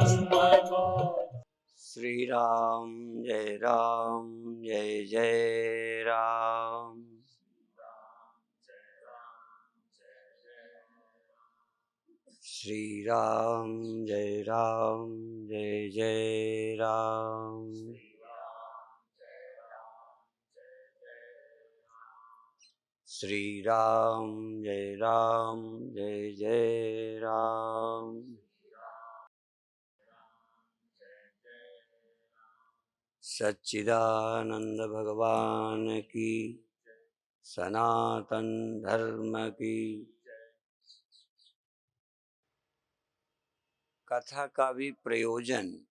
श्री राम जय जय राम। श्री राम जय जय राम। श्री राम जय जय राम। सच्चिदानंद भगवान की, सनातन धर्म की। कथा का भी प्रयोजन,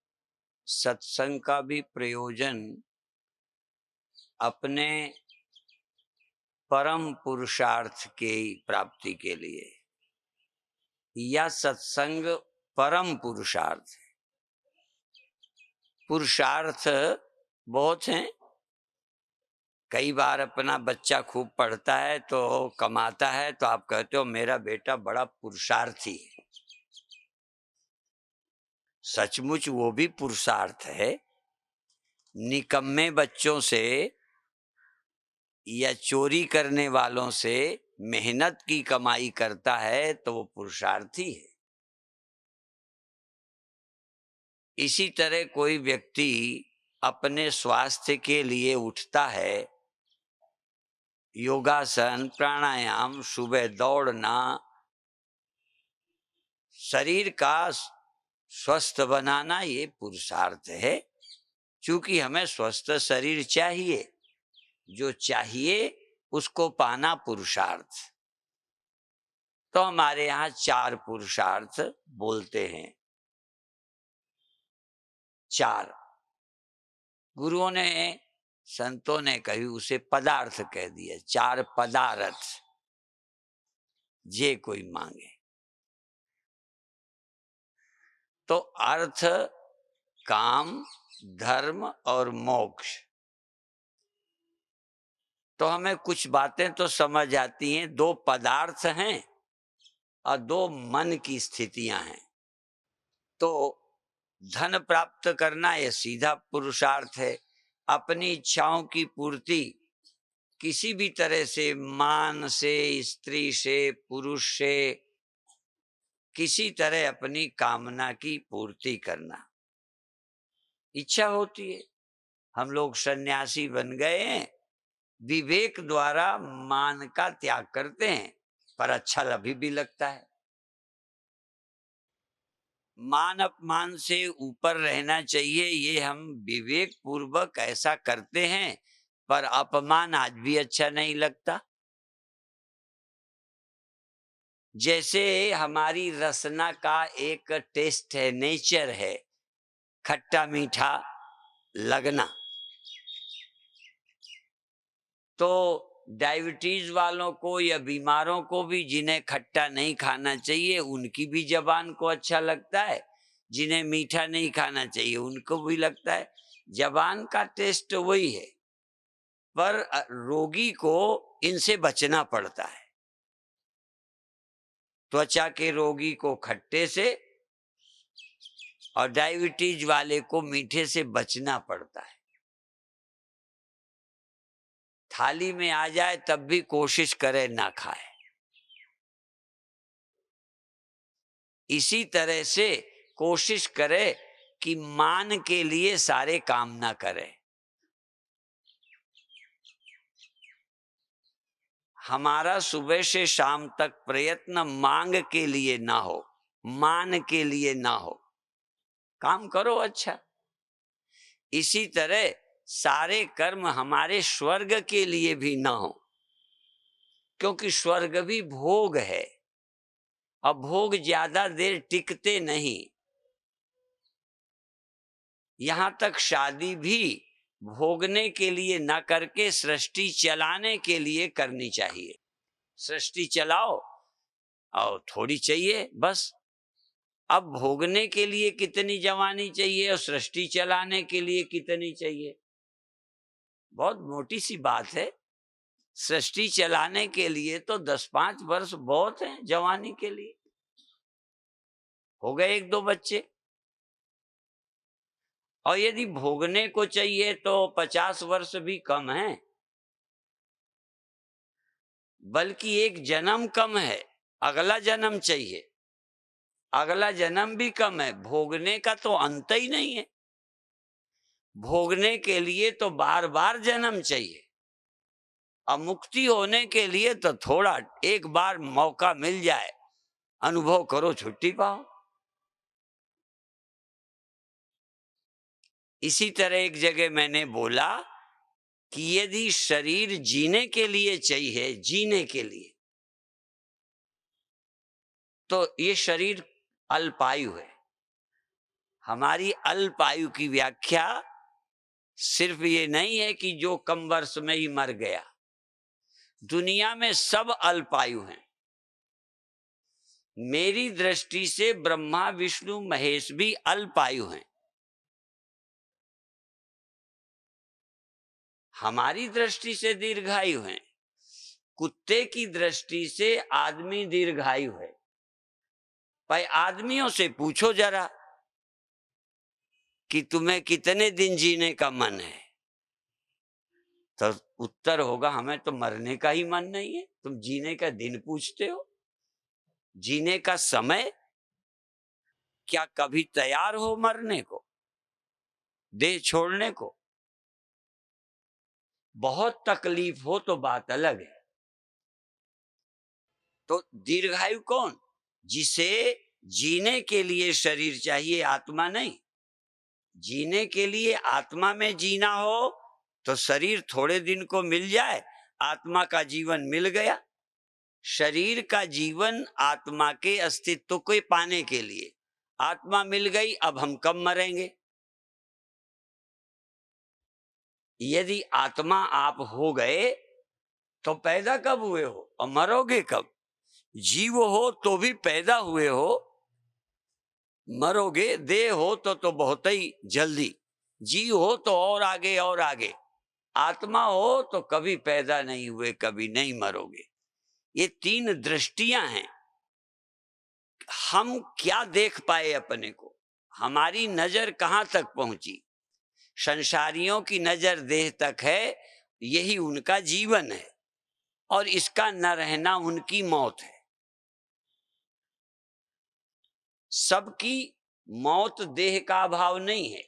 सत्संग का भी प्रयोजन अपने परम पुरुषार्थ की प्राप्ति के लिए, या सत्संग परम पुरुषार्थ है। पुरुषार्थ बहुत हैं। कई बार अपना बच्चा खूब पढ़ता है तो कमाता है तो आप कहते हो मेरा बेटा बड़ा पुरुषार्थी है। सचमुच वो भी पुरुषार्थ है। निकम्मे बच्चों से या चोरी करने वालों से मेहनत की कमाई करता है तो वो पुरुषार्थी है। इसी तरह कोई व्यक्ति अपने स्वास्थ्य के लिए उठता है, योगासन, प्राणायाम, सुबह दौड़ना, शरीर का स्वस्थ बनाना, ये पुरुषार्थ है। क्योंकि हमें स्वस्थ शरीर चाहिए, जो चाहिए उसको पाना पुरुषार्थ। तो हमारे यहाँ 4 पुरुषार्थ बोलते हैं। 4 गुरुओं ने, संतों ने कही उसे पदार्थ कह दिया। 4 पदार्थ जे कोई मांगे। तो अर्थ, काम, धर्म और मोक्ष। तो हमें कुछ बातें तो समझ आती हैं। 2 पदार्थ हैं और 2 मन की स्थितियां हैं। तो धन प्राप्त करना यह सीधा पुरुषार्थ है। अपनी इच्छाओं की पूर्ति किसी भी तरह से, मान से, स्त्री से, पुरुष से, किसी तरह अपनी कामना की पूर्ति करना, इच्छा होती है। हम लोग सन्यासी बन गए हैं, विवेक द्वारा मान का त्याग करते हैं, पर अच्छा अभी भी लगता है। मान अपमान से ऊपर रहना चाहिए, ये हम विवेक पूर्वक ऐसा करते हैं, पर अपमान आज भी अच्छा नहीं लगता। जैसे हमारी रसना का एक टेस्ट है, नेचर है, खट्टा मीठा लगना। तो डायबिटीज वालों को या बीमारों को भी, जिन्हें खट्टा नहीं खाना चाहिए, उनकी भी जबान को अच्छा लगता है। जिन्हें मीठा नहीं खाना चाहिए उनको भी लगता है। जबान का टेस्ट वही है, पर रोगी को इनसे बचना पड़ता है। त्वचा के रोगी को खट्टे से और डायबिटीज वाले को मीठे से बचना पड़ता है। थाली में आ जाए तब भी कोशिश करे ना खाए। इसी तरह से कोशिश करे कि मान के लिए सारे काम ना करे। हमारा सुबह से शाम तक प्रयत्न मांग के लिए ना हो, मान के लिए ना हो। काम करो अच्छा। इसी तरह सारे कर्म हमारे स्वर्ग के लिए भी ना हो, क्योंकि स्वर्ग भी भोग है और भोग ज्यादा देर टिकते नहीं। यहां तक शादी भी भोगने के लिए ना करके सृष्टि चलाने के लिए करनी चाहिए। सृष्टि चलाओ और थोड़ी चाहिए बस। अब भोगने के लिए कितनी जवानी चाहिए और सृष्टि चलाने के लिए कितनी चाहिए, बहुत मोटी सी बात है। सृष्टि चलाने के लिए तो 10-5 वर्ष बहुत हैं। जवानी के लिए हो गए 1-2 बच्चे, और यदि भोगने को चाहिए तो 50 वर्ष भी कम है, बल्कि एक जन्म कम है, अगला जन्म चाहिए। अगला जन्म भी कम है, भोगने का तो अंत ही नहीं है। भोगने के लिए तो बार बार जन्म चाहिए, और मुक्ति होने के लिए तो थोड़ा एक बार मौका मिल जाए, अनुभव करो, छुट्टी पाओ। इसी तरह एक जगह मैंने बोला कि यदि शरीर जीने के लिए चाहिए, जीने के लिए, तो ये शरीर अल्पायु है। हमारी अल्पायु की व्याख्या सिर्फ ये नहीं है कि जो कम वर्ष में ही मर गया। दुनिया में सब अल्पायु हैं। मेरी दृष्टि से ब्रह्मा विष्णु महेश भी अल्पायु हैं। हमारी दृष्टि से दीर्घायु हैं। कुत्ते की दृष्टि से आदमी दीर्घायु है। भाई आदमियों से पूछो जरा कि तुम्हें कितने दिन जीने का मन है, तो उत्तर होगा हमें तो मरने का ही मन नहीं है। तुम जीने का दिन पूछते हो, जीने का समय? क्या कभी तैयार हो मरने को, देह छोड़ने को? बहुत तकलीफ हो तो बात अलग है। तो दीर्घायु कौन? जिसे जीने के लिए शरीर चाहिए, आत्मा नहीं। जीने के लिए आत्मा में जीना हो तो शरीर थोड़े दिन को मिल जाए, आत्मा का जीवन मिल गया। शरीर का जीवन आत्मा के अस्तित्व को पाने के लिए, आत्मा मिल गई, अब हम कब मरेंगे? यदि आत्मा आप हो गए तो पैदा कब हुए हो और मरोगे कब? जीव हो तो भी पैदा हुए हो, मरोगे देह हो तो बहुत ही जल्दी, जीव हो तो और आगे और आगे, आत्मा हो तो कभी पैदा नहीं हुए, कभी नहीं मरोगे। ये तीन दृष्टियां हैं। हम क्या देख पाए अपने को, हमारी नजर कहां तक पहुंची? संसारियों की नजर देह तक है, यही उनका जीवन है, और इसका न रहना उनकी मौत है। सबकी मौत देह का अभाव नहीं है।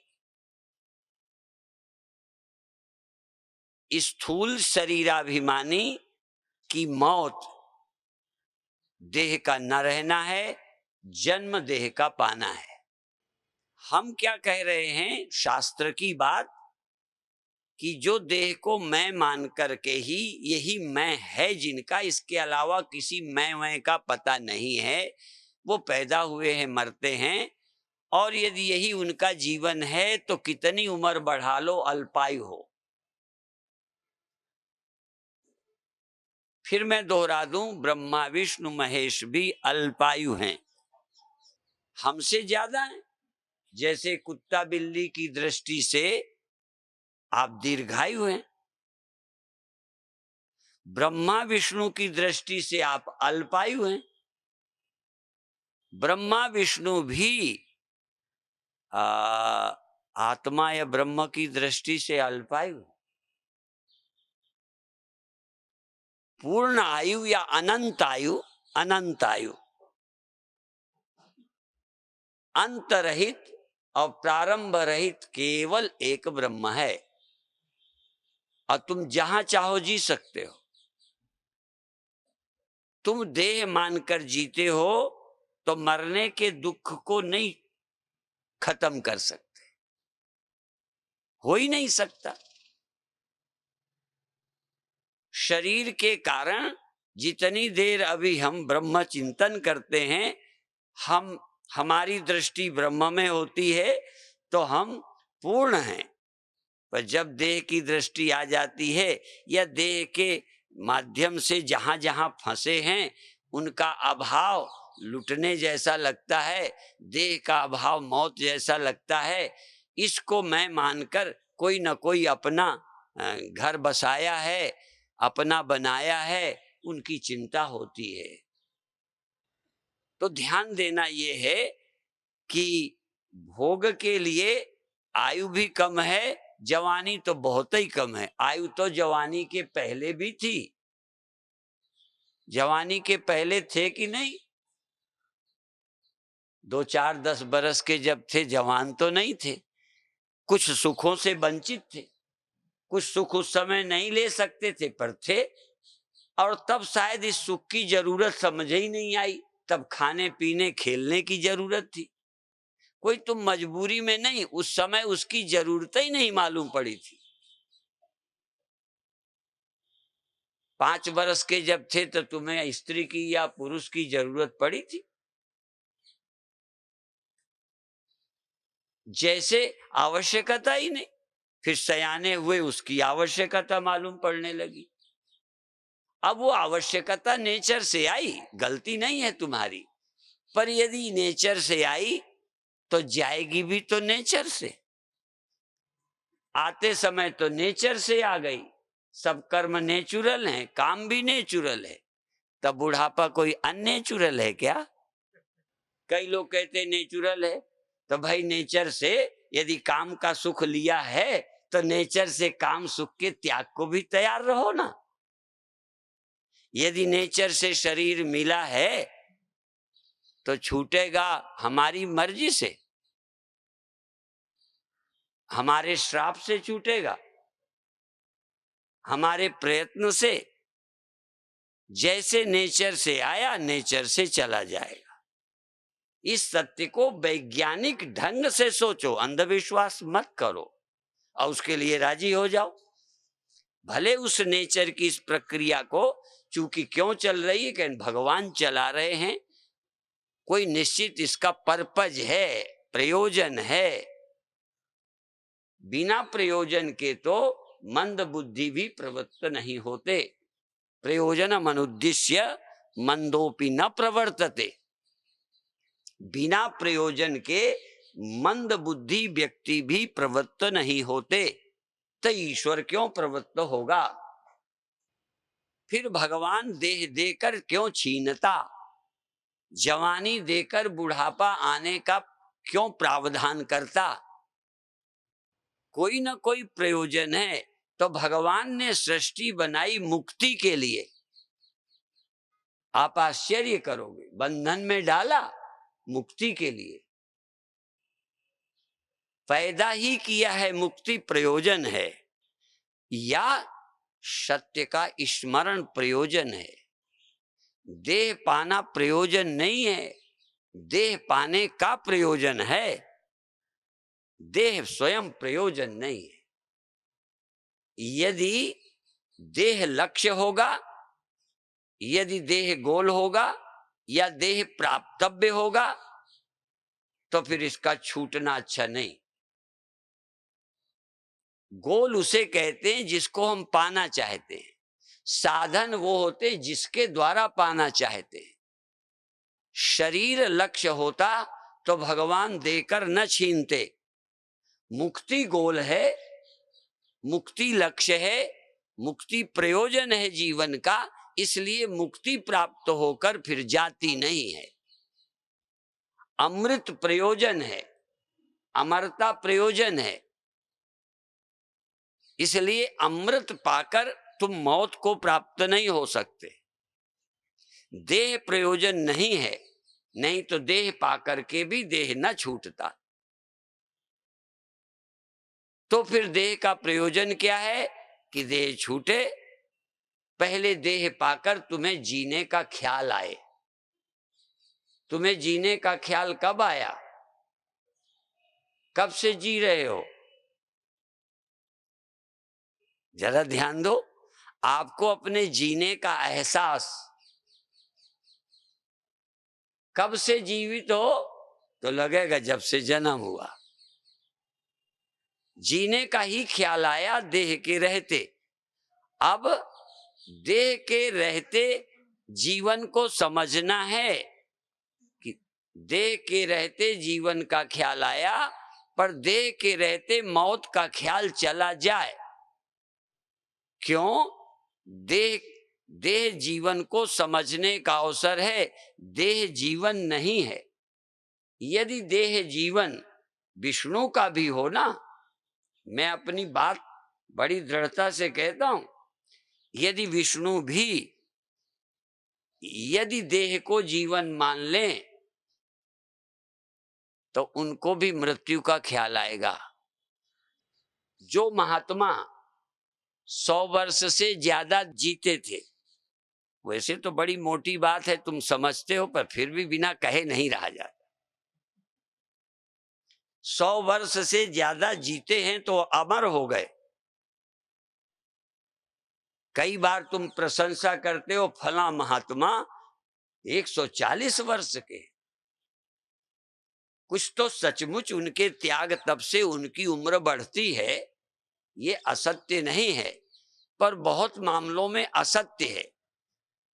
स्थूल शरीराभिमानी की मौत देह का न रहना है, जन्म देह का पाना है। हम क्या कह रहे हैं? शास्त्र की बात, कि जो देह को मैं मान करके ही यही मैं है, जिनका इसके अलावा किसी मैं का पता नहीं है, वो पैदा हुए हैं, मरते हैं, और यदि यही उनका जीवन है तो कितनी उम्र बढ़ा लो, अल्पायु हो। फिर मैं दोहरा दूं, ब्रह्मा विष्णु महेश भी अल्पायु हैं, हमसे ज्यादा हैं। जैसे कुत्ता बिल्ली की दृष्टि से आप दीर्घायु हैं, ब्रह्मा विष्णु की दृष्टि से आप अल्पायु हैं। ब्रह्मा विष्णु भी आत्मा या ब्रह्म की दृष्टि से अल्पायु, पूर्ण आयु या अनंत आयु, अनंत आयु, अंत रहित और प्रारंभ रहित केवल एक ब्रह्म है, और तुम जहां चाहो जी सकते हो। तुम देह मानकर जीते हो तो मरने के दुख को नहीं खत्म कर सकते, हो ही नहीं सकता। शरीर के कारण जितनी देर अभी हम ब्रह्म चिंतन करते हैं, हमारी दृष्टि ब्रह्म में होती है तो हम पूर्ण हैं। पर जब देह की दृष्टि आ जाती है, या देह के माध्यम से जहां जहां फंसे हैं उनका अभाव लुटने जैसा लगता है, देह का अभाव मौत जैसा लगता है, इसको मैं मानकर कोई न कोई अपना घर बसाया है, अपना बनाया है, उनकी चिंता होती है। तो ध्यान देना ये है कि भोग के लिए आयु भी कम है, जवानी तो बहुत ही कम है। आयु तो जवानी के पहले भी थी, जवानी के पहले थे कि नहीं? 2, 4, 10 बरस के जब थे जवान तो नहीं थे, कुछ सुखों से वंचित थे, कुछ सुख उस समय नहीं ले सकते थे पर थे। और तब शायद इस सुख की जरूरत समझ ही नहीं आई, तब खाने पीने खेलने की जरूरत थी। कोई तुम मजबूरी में नहीं, उस समय उसकी जरूरत ही नहीं मालूम पड़ी थी। 5 बरस के जब थे तो तुम्हें स्त्री की या पुरुष की जरूरत पड़ी थी? जैसे आवश्यकता ही नहीं। फिर सयाने हुए उसकी आवश्यकता मालूम पड़ने लगी। अब वो आवश्यकता नेचर से आई, गलती नहीं है तुम्हारी, पर यदि नेचर से आई तो जाएगी भी तो नेचर से। आते समय तो नेचर से आ गई, सब कर्म नेचुरल हैं, काम भी नेचुरल है, तब बुढ़ापा कोई अननेचुरल है क्या? कई लोग कहते नेचुरल है, तो भाई नेचर से यदि काम का सुख लिया है तो नेचर से काम सुख के त्याग को भी तैयार रहो ना। यदि नेचर से शरीर मिला है तो छूटेगा हमारी मर्जी से, हमारे श्राप से छूटेगा, हमारे प्रयत्न से। जैसे नेचर से आया नेचर से चला जाएगा। इस सत्य को वैज्ञानिक ढंग से सोचो, अंधविश्वास मत करो और उसके लिए राजी हो जाओ। भले उस नेचर की इस प्रक्रिया को चूंकि क्यों चल रही है, कि भगवान चला रहे हैं, कोई निश्चित इसका पर्पज है, प्रयोजन है। बिना प्रयोजन के तो मंद बुद्धि भी प्रवृत्त नहीं होते। प्रयोजनम अनुद्दिश्य मंदोपि न प्रवर्तते। बिना प्रयोजन के मंद बुद्धि व्यक्ति भी प्रवृत्त नहीं होते, तो ईश्वर क्यों प्रवृत्त होगा? फिर भगवान देह देकर क्यों छीनता? जवानी देकर बुढ़ापा आने का क्यों प्रावधान करता? कोई ना कोई प्रयोजन है। तो भगवान ने सृष्टि बनाई मुक्ति के लिए। आप आश्चर्य करोगे, बंधन में डाला मुक्ति के लिए। पैदा ही किया है, मुक्ति प्रयोजन है या सत्य का स्मरण प्रयोजन है। देह पाना प्रयोजन नहीं है, देह पाने का प्रयोजन है, देह स्वयं प्रयोजन नहीं है। यदि देह लक्ष्य होगा, यदि देह गोल होगा या देह प्राप्तव्य होगा तो फिर इसका छूटना अच्छा नहीं। गोल उसे कहते हैं जिसको हम पाना चाहते हैं, साधन वो होते जिसके द्वारा पाना चाहते हैं। शरीर लक्ष्य होता तो भगवान देकर न छीनते। मुक्ति गोल है, मुक्ति लक्ष्य है, मुक्ति प्रयोजन है जीवन का, इसलिए मुक्ति प्राप्त होकर फिर जाती नहीं है। अमृत प्रयोजन है, अमरता प्रयोजन है, इसलिए अमृत पाकर तुम मौत को प्राप्त नहीं हो सकते। देह प्रयोजन नहीं है, नहीं तो देह पाकर के भी देह न छूटता। तो फिर देह का प्रयोजन क्या है कि देह छूटे। पहले देह पाकर तुम्हें जीने का ख्याल आए। तुम्हें जीने का ख्याल कब आया? कब से जी रहे हो? जरा ध्यान दो, आपको अपने जीने का एहसास कब से जीवित हो तो लगेगा जब से जन्म हुआ। जीने का ही ख्याल आया देह के रहते। अब देह के रहते जीवन को समझना है कि देह के रहते जीवन का ख्याल आया, पर देह के रहते मौत का ख्याल चला जाए। क्यों? देह जीवन को समझने का अवसर है, देह जीवन नहीं है। यदि देह जीवन विष्णु का भी हो ना। मैं अपनी बात बड़ी दृढ़ता से कहता हूं, यदि विष्णु भी यदि देह को जीवन मान लें तो उनको भी मृत्यु का ख्याल आएगा। जो महात्मा 100 वर्ष से ज्यादा जीते थे, वैसे तो बड़ी मोटी बात है, तुम समझते हो, पर फिर भी बिना कहे नहीं रहा जाता। 100 वर्ष से ज्यादा जीते हैं तो अमर हो गए। कई बार तुम प्रशंसा करते हो फला महात्मा 140 वर्ष के। कुछ तो सचमुच उनके त्याग तब से उनकी उम्र बढ़ती है, ये असत्य नहीं है, पर बहुत मामलों में असत्य है।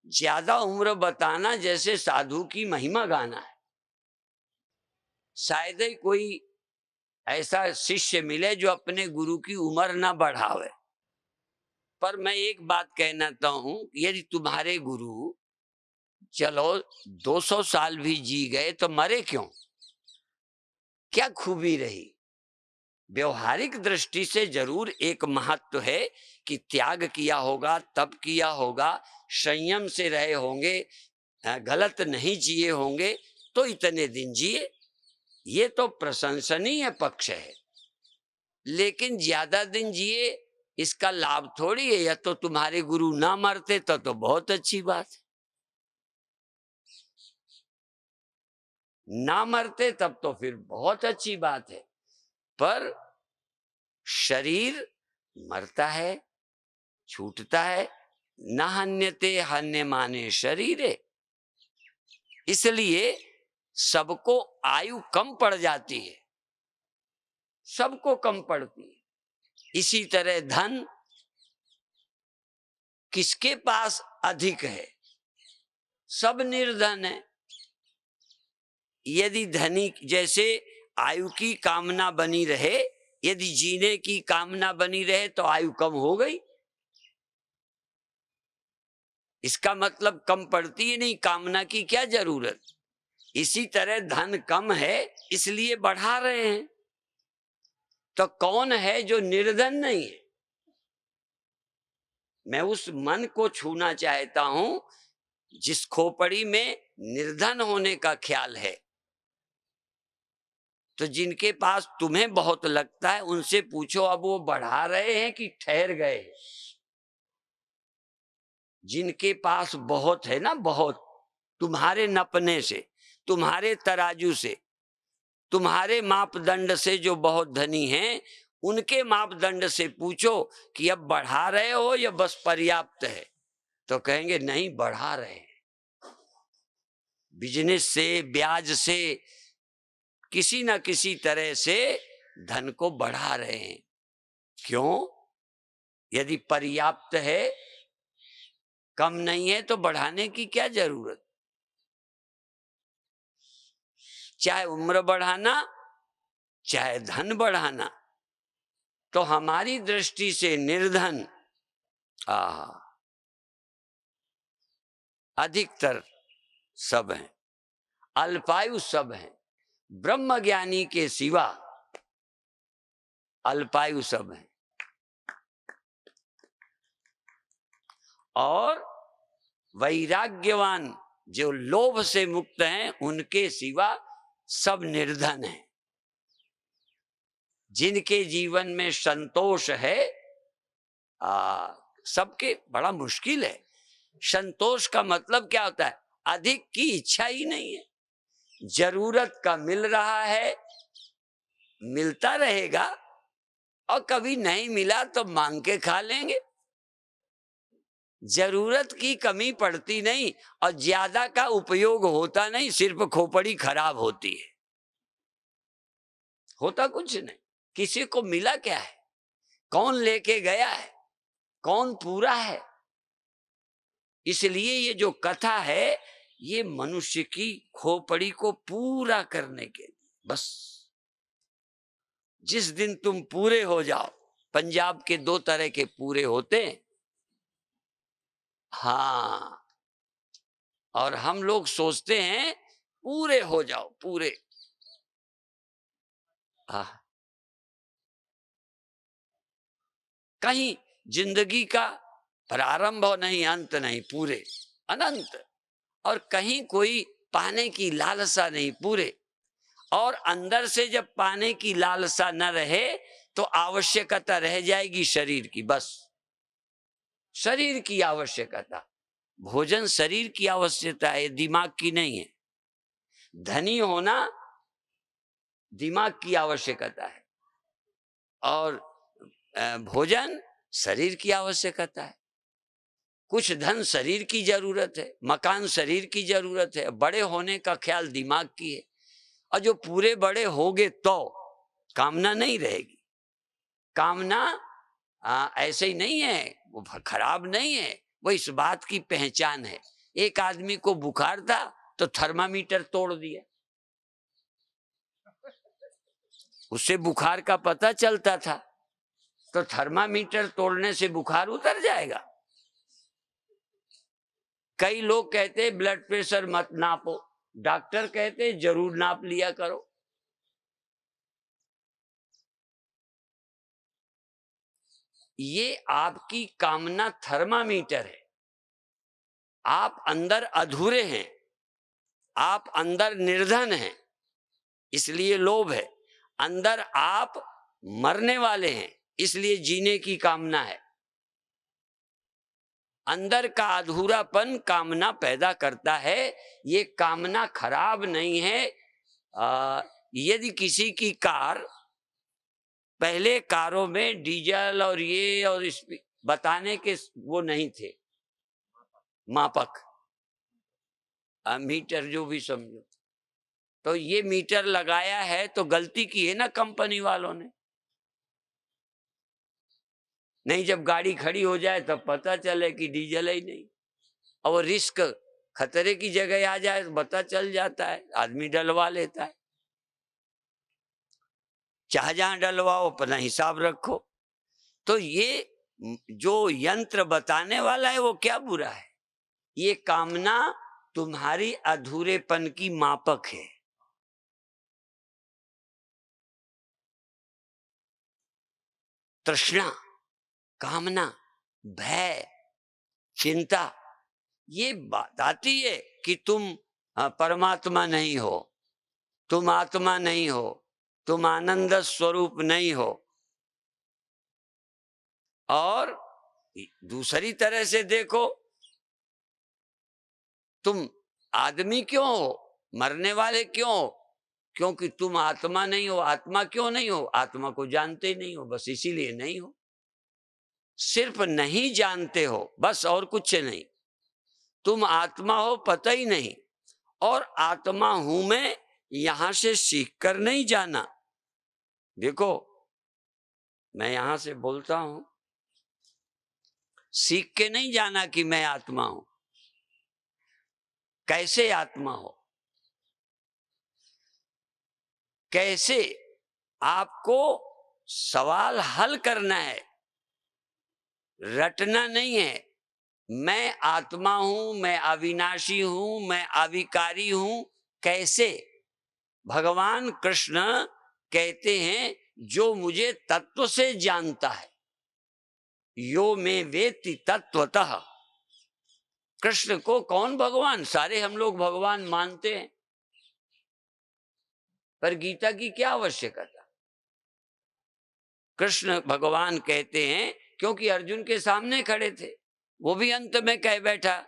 ज्यादा उम्र बताना जैसे साधु की महिमा गाना है। शायद ही कोई ऐसा शिष्य मिले जो अपने गुरु की उम्र ना बढ़ावे। पर मैं एक बात कहना चाहता हूं, यदि तुम्हारे गुरु चलो 200 साल भी जी गए तो मरे क्यों? क्या खूबी रही? व्यवहारिक दृष्टि से जरूर एक महत्व है कि त्याग किया होगा, तप किया होगा, संयम से रहे होंगे, गलत नहीं जिए होंगे तो इतने दिन जिए, ये तो प्रशंसनीय पक्ष है। लेकिन ज्यादा दिन जिए इसका लाभ थोड़ी है। या तो तुम्हारे गुरु ना मरते तो बहुत अच्छी बात है, ना मरते तब तो फिर बहुत अच्छी बात है। पर शरीर मरता है, छूटता है। न हन्यते हन्य माने शरीरे। इसलिए सबको आयु कम पड़ जाती है, सबको कम पड़ती है। इसी तरह धन किसके पास अधिक है? सब निर्धन है। यदि धनी जैसे आयु की कामना बनी रहे, यदि जीने की कामना बनी रहे तो आयु कम हो गई। इसका मतलब कम पड़ती है नहीं, कामना की क्या जरूरत। इसी तरह धन कम है इसलिए बढ़ा रहे हैं। तो कौन है जो निर्धन नहीं है? मैं उस मन को छूना चाहता हूं जिस खोपड़ी में निर्धन होने का ख्याल है। तो जिनके पास तुम्हें बहुत लगता है उनसे पूछो, अब वो बढ़ा रहे हैं कि ठहर गए? जिनके पास बहुत है ना, बहुत, तुम्हारे नपने से, तुम्हारे तराजू से, तुम्हारे मापदंड से जो बहुत धनी हैं, उनके मापदंड से पूछो कि अब बढ़ा रहे हो या बस पर्याप्त है? तो कहेंगे नहीं, बढ़ा रहे हैं। बिजनेस से, ब्याज से, किसी ना किसी तरह से धन को बढ़ा रहे हैं। क्यों? यदि पर्याप्त है, कम नहीं है, तो बढ़ाने की क्या जरूरत? चाहे उम्र बढ़ाना, चाहे धन बढ़ाना, तो हमारी दृष्टि से निर्धन अधिकतर सब हैं, अल्पायु सब हैं। ब्रह्म ज्ञानी के सिवा अल्पायु सब हैं। और वैराग्यवान जो लोभ से मुक्त हैं, उनके सिवा सब निर्धन हैं। जिनके जीवन में संतोष है, सबके बड़ा मुश्किल है। संतोष का मतलब क्या होता है? अधिक की इच्छा ही नहीं है। जरूरत का मिल रहा है, मिलता रहेगा, और कभी नहीं मिला तो मांग के खा लेंगे। जरूरत की कमी पड़ती नहीं, और ज्यादा का उपयोग होता नहीं, सिर्फ खोपड़ी खराब होती है, होता कुछ नहीं। किसी को मिला क्या है? कौन लेके गया है? कौन पूरा है? इसलिए ये जो कथा है, ये मनुष्य की खोपड़ी को पूरा करने के लिए बस। जिस दिन तुम पूरे हो जाओ, पंजाब के 2 तरह के पूरे होते हैं, हाँ, और हम लोग सोचते हैं पूरे हो जाओ, पूरे। हाँ, कहीं जिंदगी का प्रारंभ नहीं, अंत नहीं, पूरे अनंत। और कहीं कोई पाने की लालसा नहीं, पूरे। और अंदर से जब पाने की लालसा न रहे तो आवश्यकता रह जाएगी शरीर की, बस शरीर की आवश्यकता। भोजन शरीर की आवश्यकता है, दिमाग की नहीं है। धनी होना दिमाग की आवश्यकता है, और भोजन शरीर की आवश्यकता है। कुछ धन शरीर की जरूरत है, मकान शरीर की जरूरत है, बड़े होने का ख्याल दिमाग की है। और जो पूरे बड़े होगे तो कामना नहीं रहेगी। कामना ऐसे ही नहीं है, वो खराब नहीं है, वो इस बात की पहचान है। एक आदमी को बुखार था तो थर्मामीटर तोड़ दिया, उससे बुखार का पता चलता था। तो थर्मामीटर तोड़ने से बुखार उतर जाएगा? कई लोग कहते ब्लड प्रेशर मत नापो, डॉक्टर कहते जरूर नाप लिया करो। ये आपकी कामना थर्मामीटर है। आप अंदर अधूरे हैं, आप अंदर निर्धन हैं, इसलिए लोभ है। अंदर आप मरने वाले हैं, इसलिए जीने की कामना है। अंदर का अधूरापन कामना पैदा करता है। ये कामना खराब नहीं है। यदि किसी की कार, पहले कारों में डीजल और ये और इस बताने के वो नहीं थे, मापक, मीटर जो भी समझो। तो ये मीटर लगाया है तो गलती की है ना कंपनी वालों ने। नहीं, जब गाड़ी खड़ी हो जाए तब पता चले कि डीजल ही नहीं, और रिस्क खतरे की जगह आ जाए तो पता चल जाता है, आदमी डलवा लेता है। चाहे जहां डलवाओ अपना हिसाब रखो। तो ये जो यंत्र बताने वाला है वो क्या बुरा है? ये कामना तुम्हारी अधूरेपन की मापक है। तृष्णा, कामना, भय, चिंता, ये बताती है कि तुम परमात्मा नहीं हो, तुम आत्मा नहीं हो, तुम आनंद स्वरूप नहीं हो। और दूसरी तरह से देखो, तुम आदमी क्यों हो, मरने वाले क्यों हो? क्योंकि तुम आत्मा नहीं हो। आत्मा क्यों नहीं हो? आत्मा को जानते नहीं हो, बस इसीलिए नहीं हो। सिर्फ नहीं जानते हो बस, और कुछ नहीं। तुम आत्मा हो पता ही नहीं। और आत्मा हूं मैं, यहां से सीख कर नहीं जाना। देखो, मैं यहां से बोलता हूं, सीख के नहीं जाना कि मैं आत्मा हूं। कैसे आत्मा हो, कैसे, आपको सवाल हल करना है, रटना नहीं है। मैं आत्मा हूं, मैं अविनाशी हूं, मैं अविकारी हूं, कैसे? भगवान कृष्ण कहते हैं जो मुझे तत्व से जानता है, यो में वेत्ति तत्वतः। कृष्ण को कौन भगवान? सारे हम लोग भगवान मानते हैं, पर गीता की क्या आवश्यकता? कृष्ण भगवान कहते हैं क्योंकि अर्जुन के सामने खड़े थे। वो भी अंत में कह बैठा,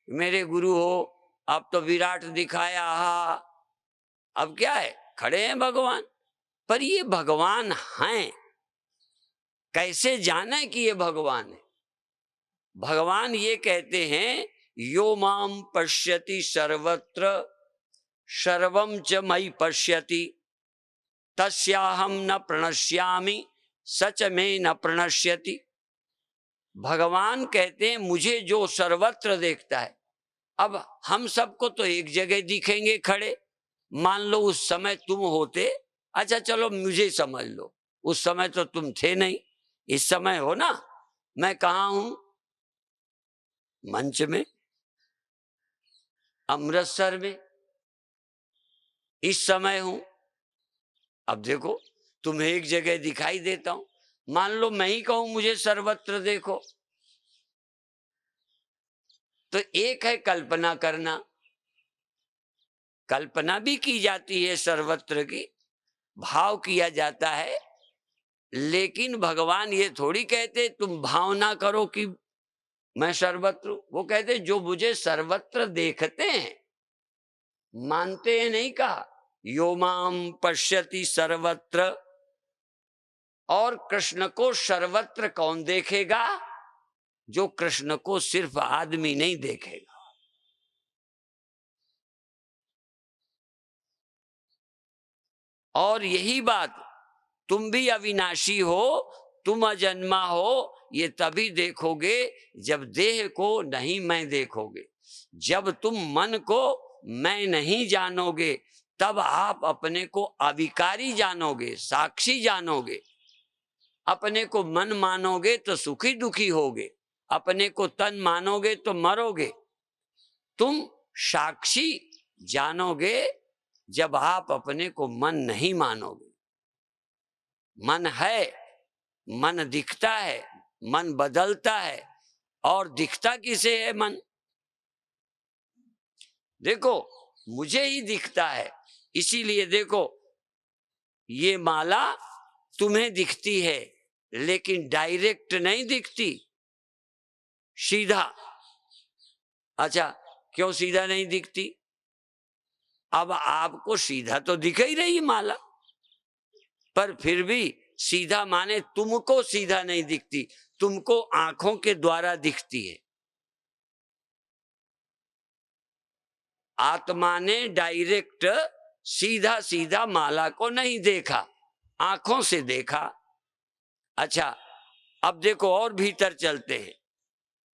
मेरे गुरु हो, अब तो विराट दिखाया, हा। अब क्या है, खड़े हैं भगवान। पर ये भगवान हैं, कैसे जाने कि ये भगवान है? भगवान ये कहते हैं, यो माम पश्यति सर्वत्र सर्वम च मयि पश्यति तस्याहम न प्रणश्यामि सच में न प्रणश्यति। भगवान कहते हैं मुझे जो सर्वत्र देखता है। अब हम सबको तो एक जगह दिखेंगे खड़े। मान लो उस समय तुम होते, अच्छा चलो मुझे समझ लो, उस समय तो तुम थे नहीं, इस समय हो ना। मैं कहाँ हूं? मंच में, अमृतसर में इस समय हूं। अब देखो, तुम्हें एक जगह दिखाई देता हूं, मान लो मैं ही कहूं मुझे सर्वत्र देखो, तो एक है कल्पना करना, कल्पना भी की जाती है सर्वत्र की, भाव किया जाता है, लेकिन भगवान ये थोड़ी कहते तुम भावना करो कि मैं सर्वत्र हूं। वो कहते जो मुझे सर्वत्र देखते हैं, मानते हैं नहीं कहा, यो माम पश्यति सर्वत्र। और कृष्ण को सर्वत्र कौन देखेगा? जो कृष्ण को सिर्फ आदमी नहीं देखेगा। और यही बात, तुम भी अविनाशी हो, तुम अजन्मा हो, ये तभी देखोगे जब देह को नहीं मैं देखोगे। जब तुम मन को मैं नहीं जानोगे, तब आप अपने को अविकारी जानोगे, साक्षी जानोगे। अपने को मन मानोगे तो सुखी दुखी होगे, अपने को तन मानोगे तो मरोगे। तुम साक्षी जानोगे जब आप अपने को मन नहीं मानोगे। मन है, मन दिखता है, मन बदलता है, और दिखता किसे है मन? देखो, मुझे ही दिखता है, इसीलिए देखो ये माला तुम्हें दिखती है, लेकिन डायरेक्ट नहीं दिखती, सीधा। अच्छा, क्यों सीधा नहीं दिखती? अब आपको सीधा तो दिख ही रही माला, पर फिर भी सीधा माने तुमको सीधा नहीं दिखती, तुमको आंखों के द्वारा दिखती है। आत्मा ने डायरेक्ट सीधा सीधा माला को नहीं देखा, आंखों से देखा। अच्छा, अब देखो और भीतर चलते हैं।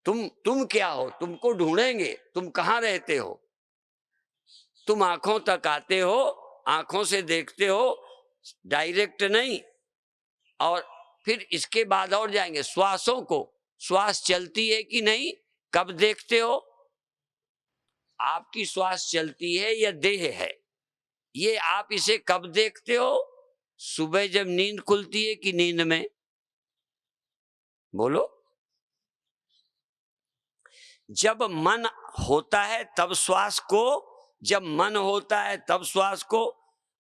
तुम क्या हो? तुमको ढूंढेंगे, तुम कहाँ रहते हो? तुम आंखों तक आते हो, आंखों से देखते हो, डायरेक्ट नहीं। और फिर इसके बाद और जाएंगे श्वासों को, श्वास चलती है कि नहीं, कब देखते हो? आपकी श्वास चलती है या देह है, ये आप इसे कब देखते हो? सुबह जब नींद खुलती है कि नींद में? बोलो। जब मन होता है तब श्वास को, जब मन होता है तब श्वास को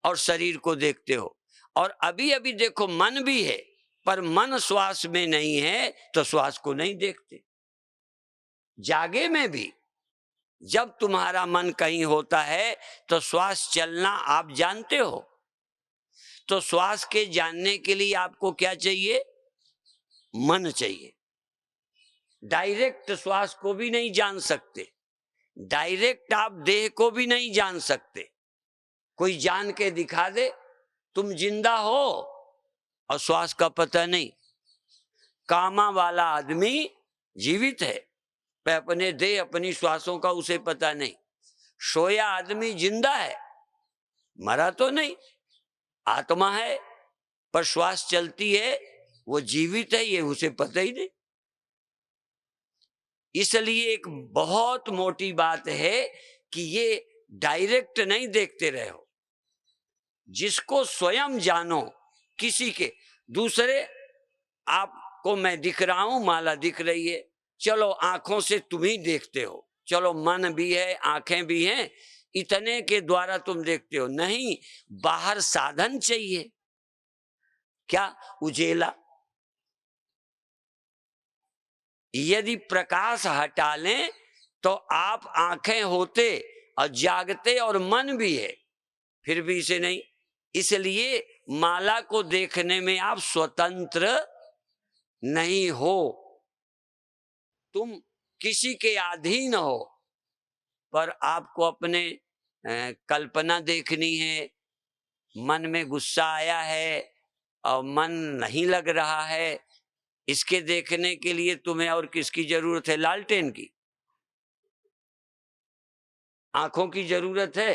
और शरीर को देखते हो। और अभी अभी देखो मन भी है, पर मन श्वास में नहीं है तो श्वास को नहीं देखते। जागे में भी जब तुम्हारा मन कहीं होता है तो श्वास चलना आप जानते हो। तो श्वास के जानने के लिए आपको क्या चाहिए? मन चाहिए। डायरेक्ट श्वास को भी नहीं जान सकते, डायरेक्ट आप देह को भी नहीं जान सकते। कोई जान के दिखा दे तुम जिंदा हो और श्वास का पता नहीं। कामा वाला आदमी जीवित है, पर अपने देह अपनी श्वासों का उसे पता नहीं। सोया आदमी जिंदा है, मरा तो नहीं, आत्मा है, पर श्वास चलती है, वो जीवित है, ये उसे पता ही नहीं। इसलिए एक बहुत मोटी बात है कि ये डायरेक्ट नहीं देखते रहो। जिसको स्वयं जानो, किसी के दूसरे, आपको मैं दिख रहा हूं, माला दिख रही है, चलो आंखों से तुम ही देखते हो, चलो मन भी है, आंखें भी हैं, इतने के द्वारा तुम देखते हो। नहीं, बाहर साधन चाहिए। क्या? उजेला। यदि प्रकाश हटा लें तो आप आंखें होते और जागते और मन भी है, फिर भी इसे नहीं। इसलिए माला को देखने में आप स्वतंत्र नहीं हो, तुम किसी के अधीन हो। पर आपको अपने कल्पना देखनी है, मन में गुस्सा आया है और मन नहीं लग रहा है, इसके देखने के लिए तुम्हें और किसकी जरूरत है? लालटेन की, आंखों की जरूरत है।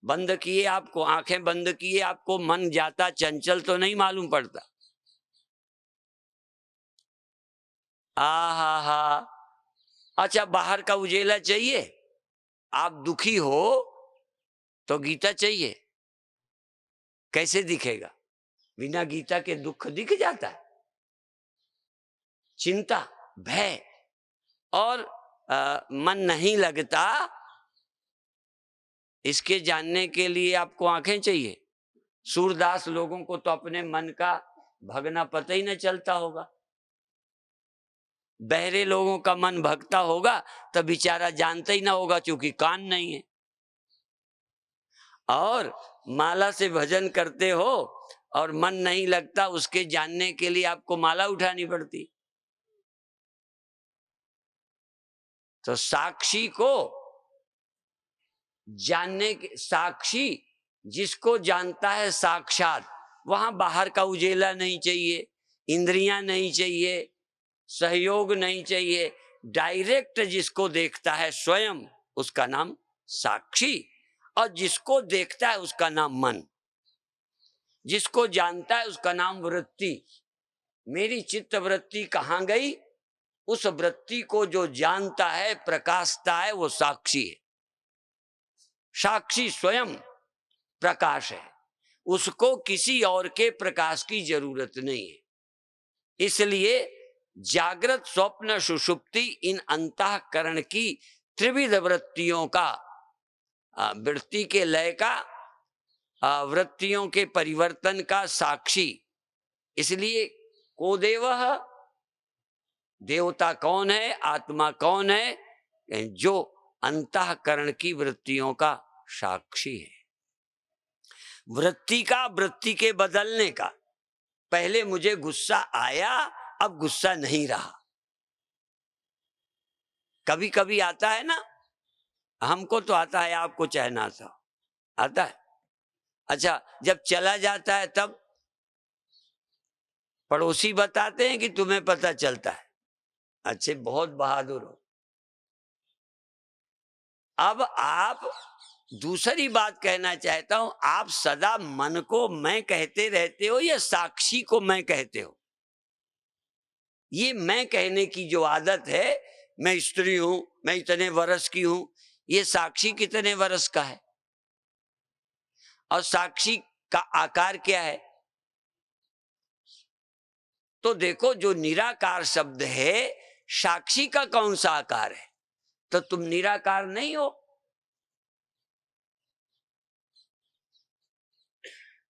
बंद किए आपको, आंखें बंद किए आपको मन जाता चंचल तो नहीं मालूम पड़ता। हा हा। अच्छा, बाहर का उजेला चाहिए? आप दुखी हो तो गीता चाहिए, कैसे दिखेगा? बिना गीता के दुख दिख जाता है? चिंता, भय और मन नहीं लगता, इसके जानने के लिए आपको आंखें चाहिए। सूरदास लोगों को तो अपने मन का भगना पता ही न चलता होगा। बहरे लोगों का मन भगता होगा तो बेचारा जानता ही ना होगा, क्योंकि कान नहीं है। और माला से भजन करते हो और मन नहीं लगता, उसके जानने के लिए आपको माला उठानी पड़ती। तो साक्षी को जानने के, साक्षी जिसको जानता है साक्षात, वहां बाहर का उजेला नहीं चाहिए, इंद्रियां नहीं चाहिए, सहयोग नहीं चाहिए। डायरेक्ट जिसको देखता है स्वयं, उसका नाम साक्षी। और जिसको देखता है उसका नाम मन। जिसको जानता है उसका नाम वृत्ति। मेरी चित्त वृत्ति कहाँ गई? उस वृत्ति को जो जानता है, प्रकाशता है, वो साक्षी है। साक्षी स्वयं प्रकाश है, उसको किसी और के प्रकाश की जरूरत नहीं है। इसलिए जागृत, स्वप्न, सुषुप्ति, इन अंतःकरण की त्रिविध वृत्तियों का, वृत्ति के लय का, वृत्तियों के परिवर्तन का साक्षी। इसलिए को देवः, देवता कौन है, आत्मा कौन है? जो अंतःकरण की वृत्तियों का साक्षी है। वृत्ति का, वृत्ति के बदलने का। पहले मुझे गुस्सा आया, अब गुस्सा नहीं रहा। कभी कभी आता है ना, हमको तो आता है, आपको चाहे ना आता है। अच्छा, जब चला जाता है तब पड़ोसी बताते हैं कि तुम्हें पता चलता है। अच्छे, बहुत बहादुर हो। अब आप, दूसरी बात कहना चाहता हूं, आप सदा मन को मैं कहते रहते हो या साक्षी को मैं कहते हो? ये मैं कहने की जो आदत है, मैं स्त्री हूं, मैं इतने वर्ष की हूं, ये साक्षी कितने वर्ष का है? और साक्षी का आकार क्या है? तो देखो, जो निराकार शब्द है, साक्षी का कौन सा आकार है? तो तुम निराकार नहीं हो।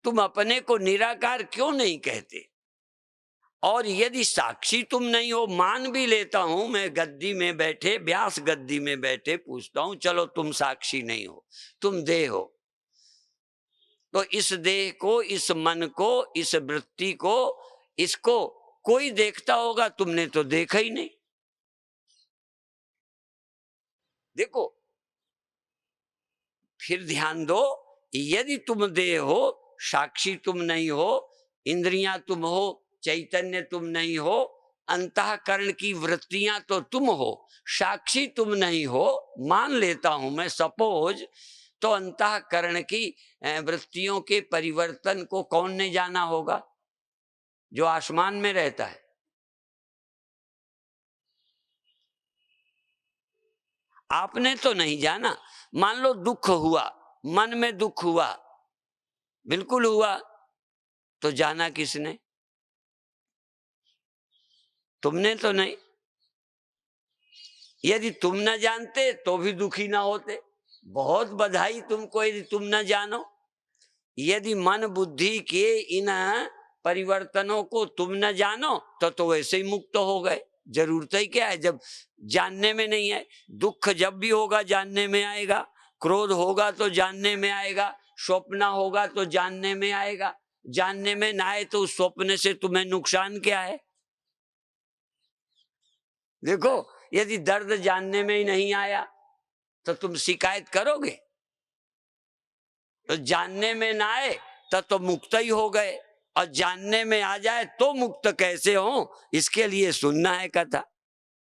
तुम अपने को निराकार क्यों नहीं कहते? और यदि साक्षी तुम नहीं हो, मान भी लेता हूं मैं, गद्दी में बैठे, व्यास गद्दी में बैठे पूछता हूं, चलो तुम साक्षी नहीं हो, तुम देह हो। तो इस देह को, इस मन को, इस वृत्ति को, इसको कोई देखता होगा, तुमने तो देखा ही नहीं। देखो, फिर ध्यान दो, यदि तुम देह हो, साक्षी तुम नहीं हो, इंद्रियां तुम हो, चैतन्य तुम नहीं हो, अंतःकरण की वृत्तियां तो तुम हो, साक्षी तुम नहीं हो, मान लेता हूं मैं, सपोज। तो अंतःकरण की वृत्तियों के परिवर्तन को कौन ने जाना होगा? जो आसमान में रहता है। आपने तो नहीं जाना। मान लो दुख हुआ, मन में दुख हुआ, बिल्कुल हुआ, तो जाना किसने? तुमने तो नहीं। यदि तुम न जानते तो भी दुखी ना होते। बहुत बधाई तुमको यदि तुम न जानो। यदि मन बुद्धि के इन परिवर्तनों को तुम न जानो तो वैसे ही मुक्त हो गए। जरूरत ही क्या है, जब जानने में नहीं है। दुख जब भी होगा जानने में आएगा, क्रोध होगा तो जानने में आएगा, स्वप्न होगा तो जानने में आएगा। जानने में ना आए तो उस स्वप्न से तुम्हें नुकसान क्या है? देखो, यदि दर्द जानने में ही नहीं आया तो तुम शिकायत करोगे? तो जानने में ना आए तो मुक्त ही हो गए, और जानने में आ जाए तो मुक्त कैसे हो? इसके लिए सुनना है कथा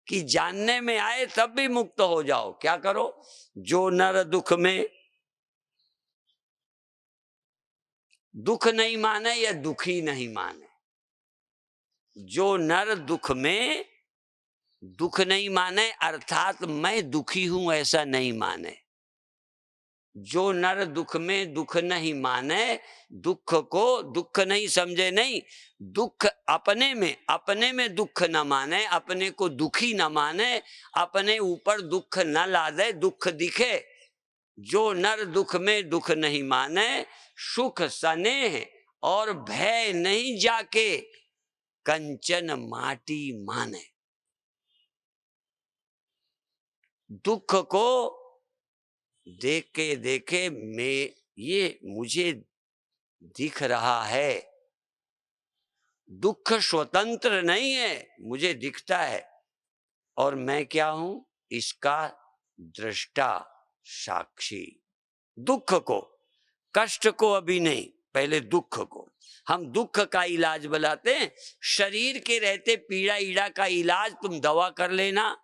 कि जानने में आए तब भी मुक्त हो जाओ। क्या करो? जो नर दुख में दुख नहीं माने या दुखी नहीं माने, जो नर दुख में दुख नहीं माने, अर्थात मैं दुखी हूं ऐसा नहीं माने, जो नर दुख में दुख नहीं माने, दुख को दुख नहीं समझे, नहीं, दुख अपने में दुख न माने, अपने को दुखी न माने, अपने ऊपर दुख न लादे, दुख दिखे। जो नर दुख में दुख नहीं माने, सुख स्नेह और भय नहीं जाके, कंचन माटी माने। दुख को देखे देखे मैं ये मुझे दिख रहा है, दुख स्वतंत्र नहीं है, मुझे दिखता है, और मैं क्या हूं, इसका दृष्टा साक्षी। दुख को, कष्ट को अभी नहीं, पहले दुख को। हम दुख का इलाज बुलाते हैं। शरीर के रहते पीड़ा ईड़ा का इलाज तुम दवा कर लेना,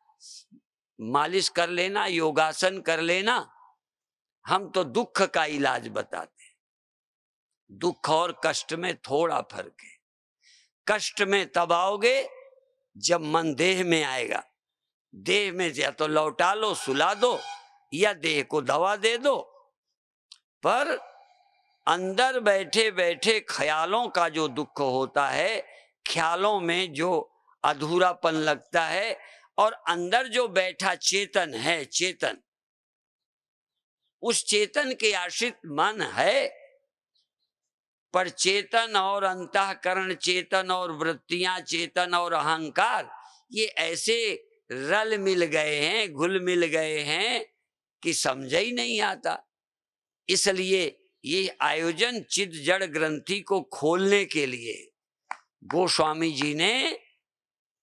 मालिश कर लेना, योगासन कर लेना। हम तो दुख का इलाज बताते हैं। दुख और कष्ट में थोड़ा फर्क है। कष्ट में तब आओगे जब मन देह में आएगा। देह में या तो लौटा लो, सुला दो, या देह को दवा दे दो। पर अंदर बैठे बैठे ख्यालों का जो दुख होता है, ख्यालों में जो अधूरापन लगता है, और अंदर जो बैठा चेतन है, चेतन, उस चेतन के आश्रित मन है, पर चेतन और अंतःकरण, चेतन और वृत्तियां, चेतन और अहंकार, ये ऐसे रल मिल गए हैं, घुल मिल गए हैं कि समझ ही नहीं आता। इसलिए ये आयोजन चिद जड़ ग्रंथि को खोलने के लिए गोस्वामी जी ने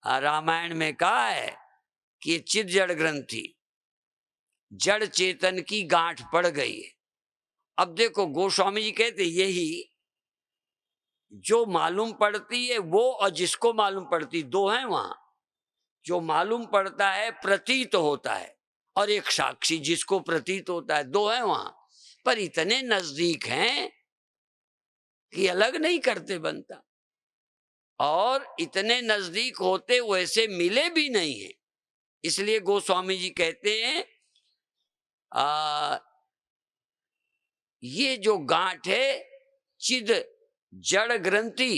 रामायण में कहा है कि चिद जड़ ग्रंथि, जड़ चेतन की गांठ पड़ गई है। अब देखो गोस्वामी जी कहते यही जो मालूम पड़ती है वो, और जिसको मालूम पड़ती, दो हैं वहां। जो मालूम पड़ता है प्रतीत होता है, और एक साक्षी जिसको प्रतीत होता है, दो है वहां। पर इतने नजदीक हैं कि अलग नहीं करते बनता, और इतने नजदीक होते वैसे मिले भी नहीं है। इसलिए गोस्वामी जी कहते हैं ये जो गांठ है, चिद जड़ ग्रंथि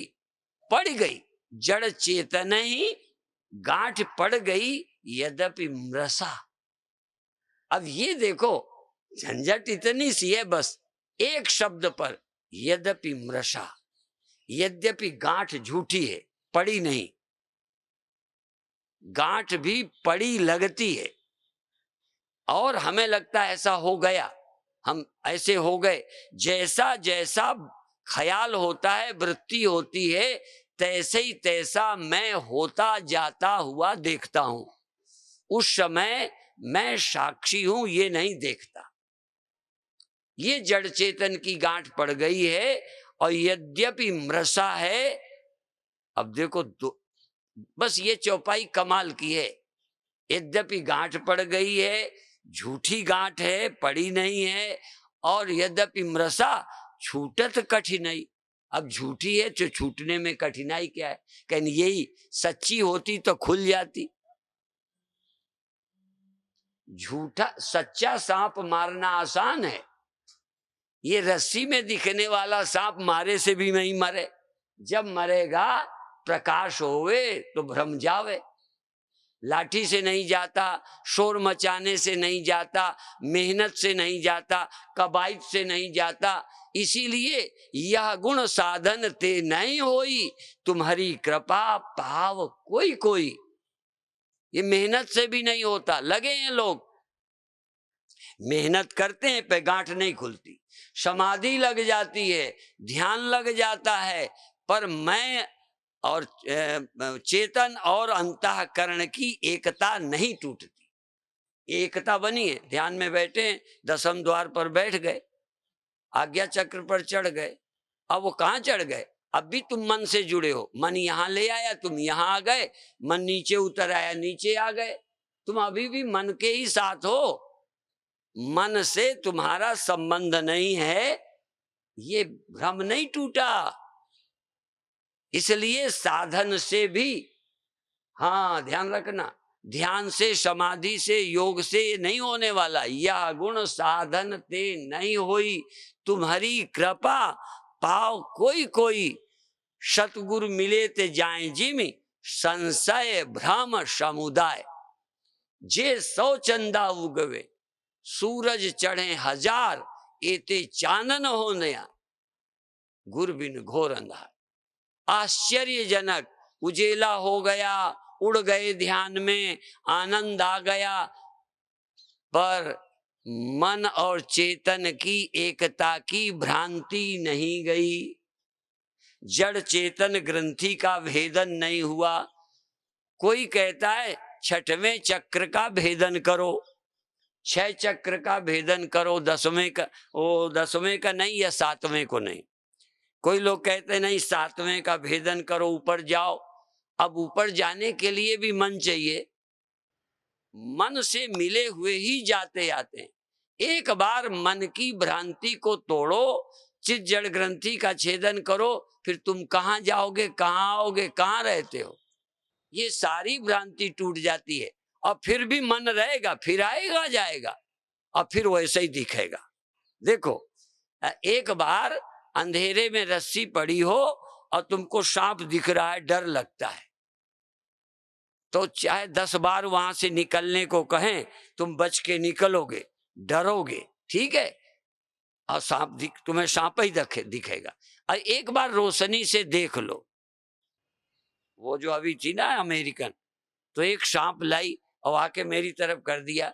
पड़ गई, जड़ चेतन ही गांठ पड़ गई, यद्यपि मृषा। अब ये देखो झंझट इतनी सी है, बस एक शब्द पर, यद्यपि मृषा। यद्यपि गांठ झूठी है, पड़ी नहीं, गांठ भी पड़ी लगती है, और हमें लगता है ऐसा हो गया, हम ऐसे हो गए। जैसा जैसा ख्याल होता है, वृत्ति होती है, तैसे ही तैसा मैं होता जाता हुआ देखता हूं। उस समय मैं साक्षी हूं, ये नहीं देखता। ये जड़ चेतन की गांठ पड़ गई है, और यद्यपि मृषा है। अब देखो बस ये चौपाई कमाल की है। यद्यपि गांठ पड़ गई है, झूठी गांठ है, पड़ी नहीं है, और यद्यपि मृषा, छूटत कठिनाई। अब झूठी है तो छूटने में कठिनाई क्या है? कहीं यही सच्ची होती तो खुल जाती। झूठा, सच्चा सांप मारना आसान है, ये रस्सी में दिखने वाला सांप मारे से भी नहीं मरे। जब मरेगा प्रकाश होवे तो भ्रम जावे। लाठी से नहीं जाता, शोर मचाने से नहीं जाता, मेहनत से नहीं जाता, कबाइत से नहीं जाता। इसीलिए यह गुण साधन ते नहीं होई, तुम्हारी कृपा पाव कोई कोई। ये मेहनत से भी नहीं होता। लगे हैं लोग, मेहनत करते हैं, पे गांठ नहीं खुलती। समाधि लग जाती है, ध्यान लग जाता है, पर मैं और चेतन और अंतःकरण की एकता नहीं टूटती। एकता बनी है, ध्यान में बैठे, दसम द्वार पर बैठ गए, आज्ञा चक्र पर चढ़ गए। अब वो कहाँ चढ़ गए? अब भी तुम मन से जुड़े हो, मन यहां ले आया, तुम यहां आ गए, मन नीचे उतर आया, नीचे आ गए। तुम अभी भी मन के ही साथ हो, मन से तुम्हारा संबंध नहीं है, ये भ्रम नहीं टूटा। इसलिए साधन से भी, हाँ ध्यान रखना, ध्यान से, समाधि से, योग से ये नहीं होने वाला। यह गुण साधन ते नहीं होई, तुम्हारी कृपा पाओ कोई कोई। सतगुरु मिले ते जाए जिमि, संशय भ्रम समुदाय। जे 100 चंदा उगवे, सूरज चढ़े 1000, एते चानन हो नया, गुर बिन घोर अंधार। आश्चर्यजनक उजेला हो गया, उड़ गए ध्यान में, आनंद आ गया, पर मन और चेतन की एकता की भ्रांति नहीं गई। जड़ चेतन ग्रंथि का भेदन नहीं हुआ। कोई कहता है 6वें चक्र का भेदन करो, 6 चक्र का भेदन करो, 10वें का, वो 10वें का नहीं या 7वें को नहीं। कोई लोग कहते नहीं 7वें का भेदन करो, ऊपर जाओ। अब ऊपर जाने के लिए भी मन चाहिए, मन से मिले हुए ही जाते आते हैं। एक बार मन की भ्रांति को तोड़ो, चित जड़ ग्रंथि का छेदन करो, फिर तुम कहाँ जाओगे, कहाँ आओगे, कहाँ रहते हो। ये सारी भ्रांति टूट जाती है और फिर भी मन रहेगा, फिर आएगा जाएगा और फिर वैसे ही दिखेगा। देखो, एक बार अंधेरे में रस्सी पड़ी हो और तुमको सांप दिख रहा है, डर लगता है, तो चाहे 10 बार वहां से निकलने को कहें, तुम बच के निकलोगे, डरोगे, ठीक है, और तुम्हें सांप ही दिखेगा। और एक बार रोशनी से देख लो, वो जो अभी थी ना अमेरिकन, तो एक सांप लाई और आके मेरी तरफ कर दिया,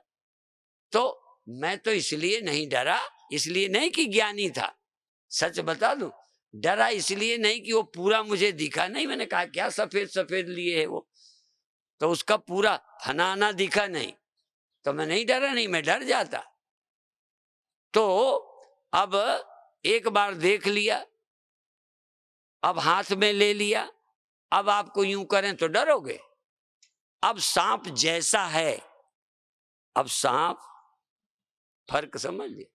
तो मैं तो इसलिए नहीं डरा, इसलिए नहीं कि ज्ञानी था, सच बता दूं, डरा इसलिए नहीं कि वो पूरा मुझे दिखा नहीं। मैंने कहा क्या सफेद सफेद लिए है वो, तो उसका पूरा फनाना दिखा नहीं, तो मैं नहीं डरा, नहीं मैं डर जाता। तो अब एक बार देख लिया, अब हाथ में ले लिया, अब आपको यूं करें तो डरोगे। अब सांप जैसा है, अब सांप, फर्क समझ लिया।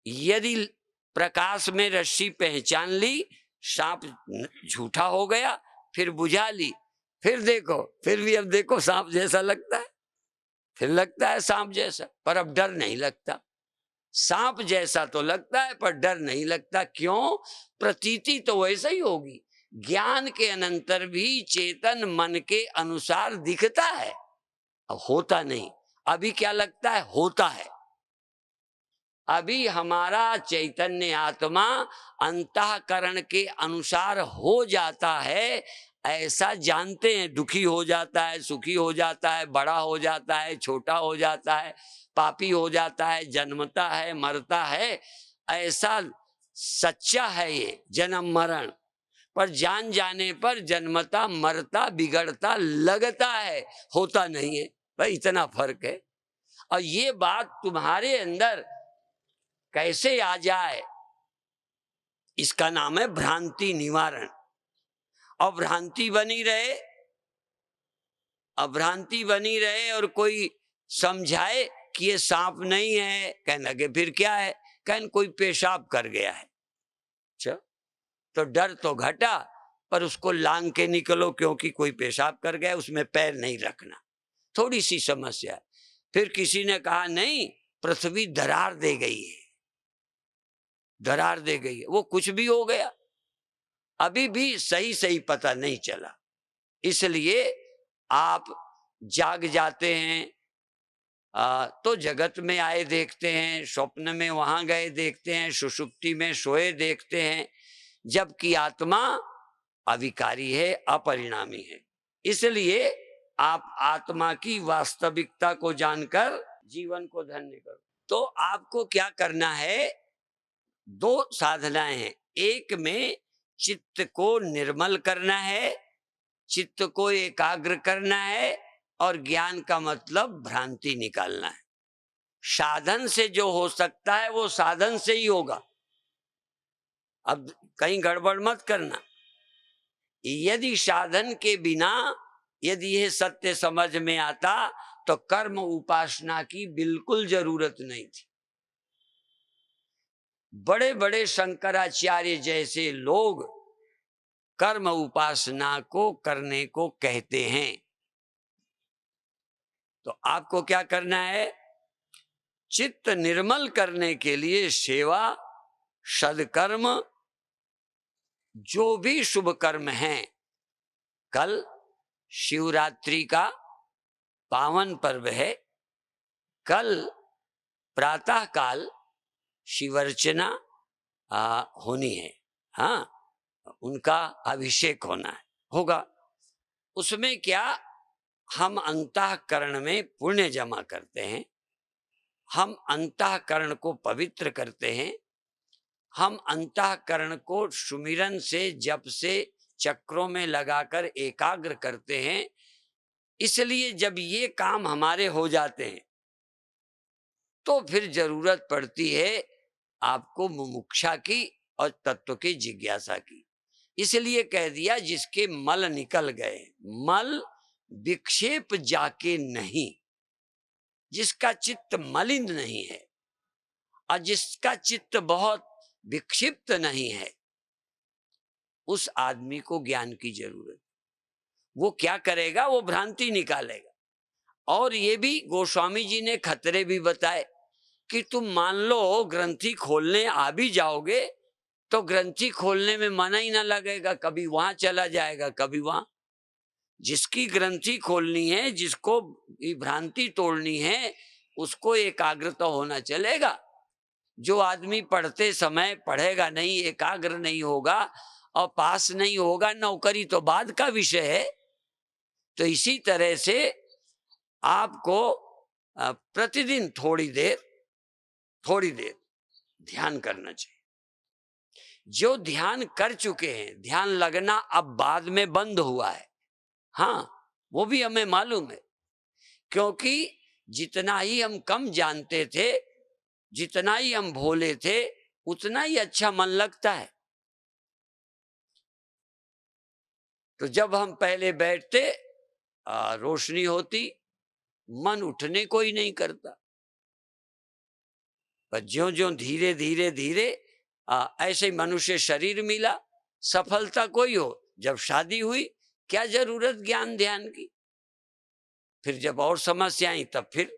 यदि प्रकाश में रस्सी पहचान ली, सांप झूठा हो गया, फिर बुझा ली, फिर देखो, फिर भी अब देखो सांप जैसा लगता है, फिर लगता है सांप जैसा, पर अब डर नहीं लगता। सांप जैसा तो लगता है पर डर नहीं लगता। क्यों? प्रतीति तो वैसा ही होगी। ज्ञान के अनंतर भी चेतन मन के अनुसार दिखता है, अब होता नहीं। अभी क्या लगता है? होता है। अभी हमारा चैतन्य आत्मा अंतःकरण के अनुसार हो जाता है, ऐसा जानते हैं। दुखी हो जाता है, सुखी हो जाता है, बड़ा हो जाता है, छोटा हो जाता है, पापी हो जाता है, जन्मता है, मरता है, ऐसा सच्चा है ये जन्म मरण। पर जान जाने पर जन्मता मरता बिगड़ता लगता है, होता नहीं है। भाई इतना फर्क है। और ये बात तुम्हारे अंदर कैसे आ जाए, इसका नाम है भ्रांति निवारण। और भ्रांति बनी रहे, अभ्रांति बनी रहे और कोई समझाए कि ये सांप नहीं है, कहने लगे फिर क्या है, कहने कोई पेशाब कर गया है। अच्छा, तो डर तो घटा, पर उसको लांग के निकलो, क्योंकि कोई पेशाब कर गया, उसमें पैर नहीं रखना, थोड़ी सी समस्या है। फिर किसी ने कहा नहीं, पृथ्वी दरार दे गई है, दरार दे गई है, वो कुछ भी हो गया, अभी भी सही सही पता नहीं चला। इसलिए आप जाग जाते हैं तो जगत में आए देखते हैं, स्वप्न में वहां गए देखते हैं, सुषुप्ति में सोए देखते हैं, जबकि आत्मा अविकारी है, अपरिणामी है। इसलिए आप आत्मा की वास्तविकता को जानकर जीवन को धन्य करो। तो आपको क्या करना है? 2 साधनाएं हैं। एक में चित्त को निर्मल करना है, चित्त को एकाग्र करना है, और ज्ञान का मतलब भ्रांति निकालना है। साधन से जो हो सकता है वो साधन से ही होगा। अब कहीं गड़बड़ मत करना। यदि साधन के बिना यदि यह सत्य समझ में आता तो कर्म उपासना की बिल्कुल जरूरत नहीं थी। बड़े बड़े शंकराचार्य जैसे लोग कर्म उपासना को करने को कहते हैं, तो आपको क्या करना है? चित्त निर्मल करने के लिए सेवा, सदकर्म, जो भी शुभ कर्म हैं। कल शिवरात्रि का पावन पर्व है। कल प्रातः काल शिवर्चना होनी है। हाँ, उनका अभिषेक होगा। उसमें क्या, हम अंतःकरण में पुण्य जमा करते हैं, हम अंतःकरण को पवित्र करते हैं, हम अंतःकरण को सुमिरन से, जप से, चक्रों में लगाकर एकाग्र करते हैं। इसलिए जब ये काम हमारे हो जाते हैं तो फिर जरूरत पड़ती है आपको मुमुक्षा की और तत्व की जिज्ञासा की। इसलिए कह दिया, जिसके मल निकल गए, मल विक्षेप जाके नहीं, जिसका चित्त मलिन नहीं है और जिसका चित्त बहुत विक्षिप्त नहीं है, उस आदमी को ज्ञान की जरूरत। वो क्या करेगा? वो भ्रांति निकालेगा। और ये भी गोस्वामी जी ने खतरे भी बताए कि तुम मान लो ग्रंथि खोलने आ भी जाओगे तो ग्रंथि खोलने में मन ही ना लगेगा, कभी वहां चला जाएगा, कभी वहां। जिसकी ग्रंथि खोलनी है, जिसको भ्रांति तोड़नी है, उसको एकाग्रता होना चलेगा। जो आदमी पढ़ते समय पढ़ेगा नहीं, एकाग्र नहीं होगा और पास नहीं होगा, नौकरी तो बाद का विषय है। तो इसी तरह से आपको प्रतिदिन थोड़ी देर ध्यान करना चाहिए। जो ध्यान कर चुके हैं, ध्यान लगना अब बाद में बंद हुआ है, हाँ, वो भी हमें मालूम है। क्योंकि जितना ही हम कम जानते थे, जितना ही हम भोले थे, उतना ही अच्छा मन लगता है। तो जब हम पहले बैठते, रोशनी होती, मन उठने को ही नहीं करता। पर ज्यों ज्यों धीरे धीरे धीरे ऐसे मनुष्य शरीर मिला, सफलता कोई हो, जब शादी हुई, क्या जरूरत ज्ञान ध्यान की। फिर जब और समस्या आई तब फिर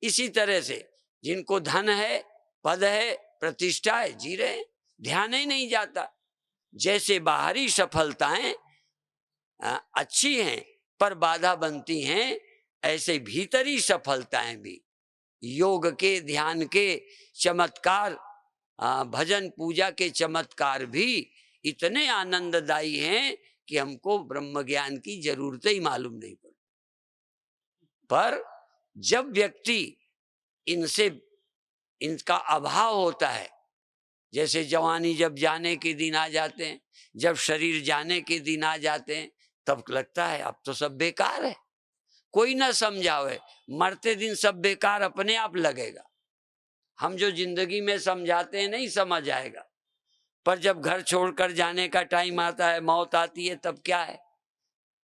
इसी तरह से जिनको धन है, पद है, प्रतिष्ठा है, जी रहे हैं, ध्यान ही नहीं जाता। जैसे बाहरी सफलताएं अच्छी हैं पर बाधा बनती हैं, ऐसे भीतरी सफलताएं भी, योग के, ध्यान के चमत्कार, भजन पूजा के चमत्कार भी इतने आनंददायी हैं कि हमको ब्रह्म ज्ञान की जरूरत ही मालूम नहीं पड़ती। पर जब व्यक्ति इनका अभाव होता है, जैसे जवानी जब जाने के दिन आ जाते हैं, जब शरीर जाने के दिन आ जाते हैं, तब लगता है अब तो सब बेकार है, कोई ना समझावे, मरते दिन सब बेकार अपने आप लगेगा। हम जो जिंदगी में समझाते हैं नहीं समझ आएगा, पर जब घर छोड़कर जाने का टाइम आता है, मौत आती है, तब क्या है?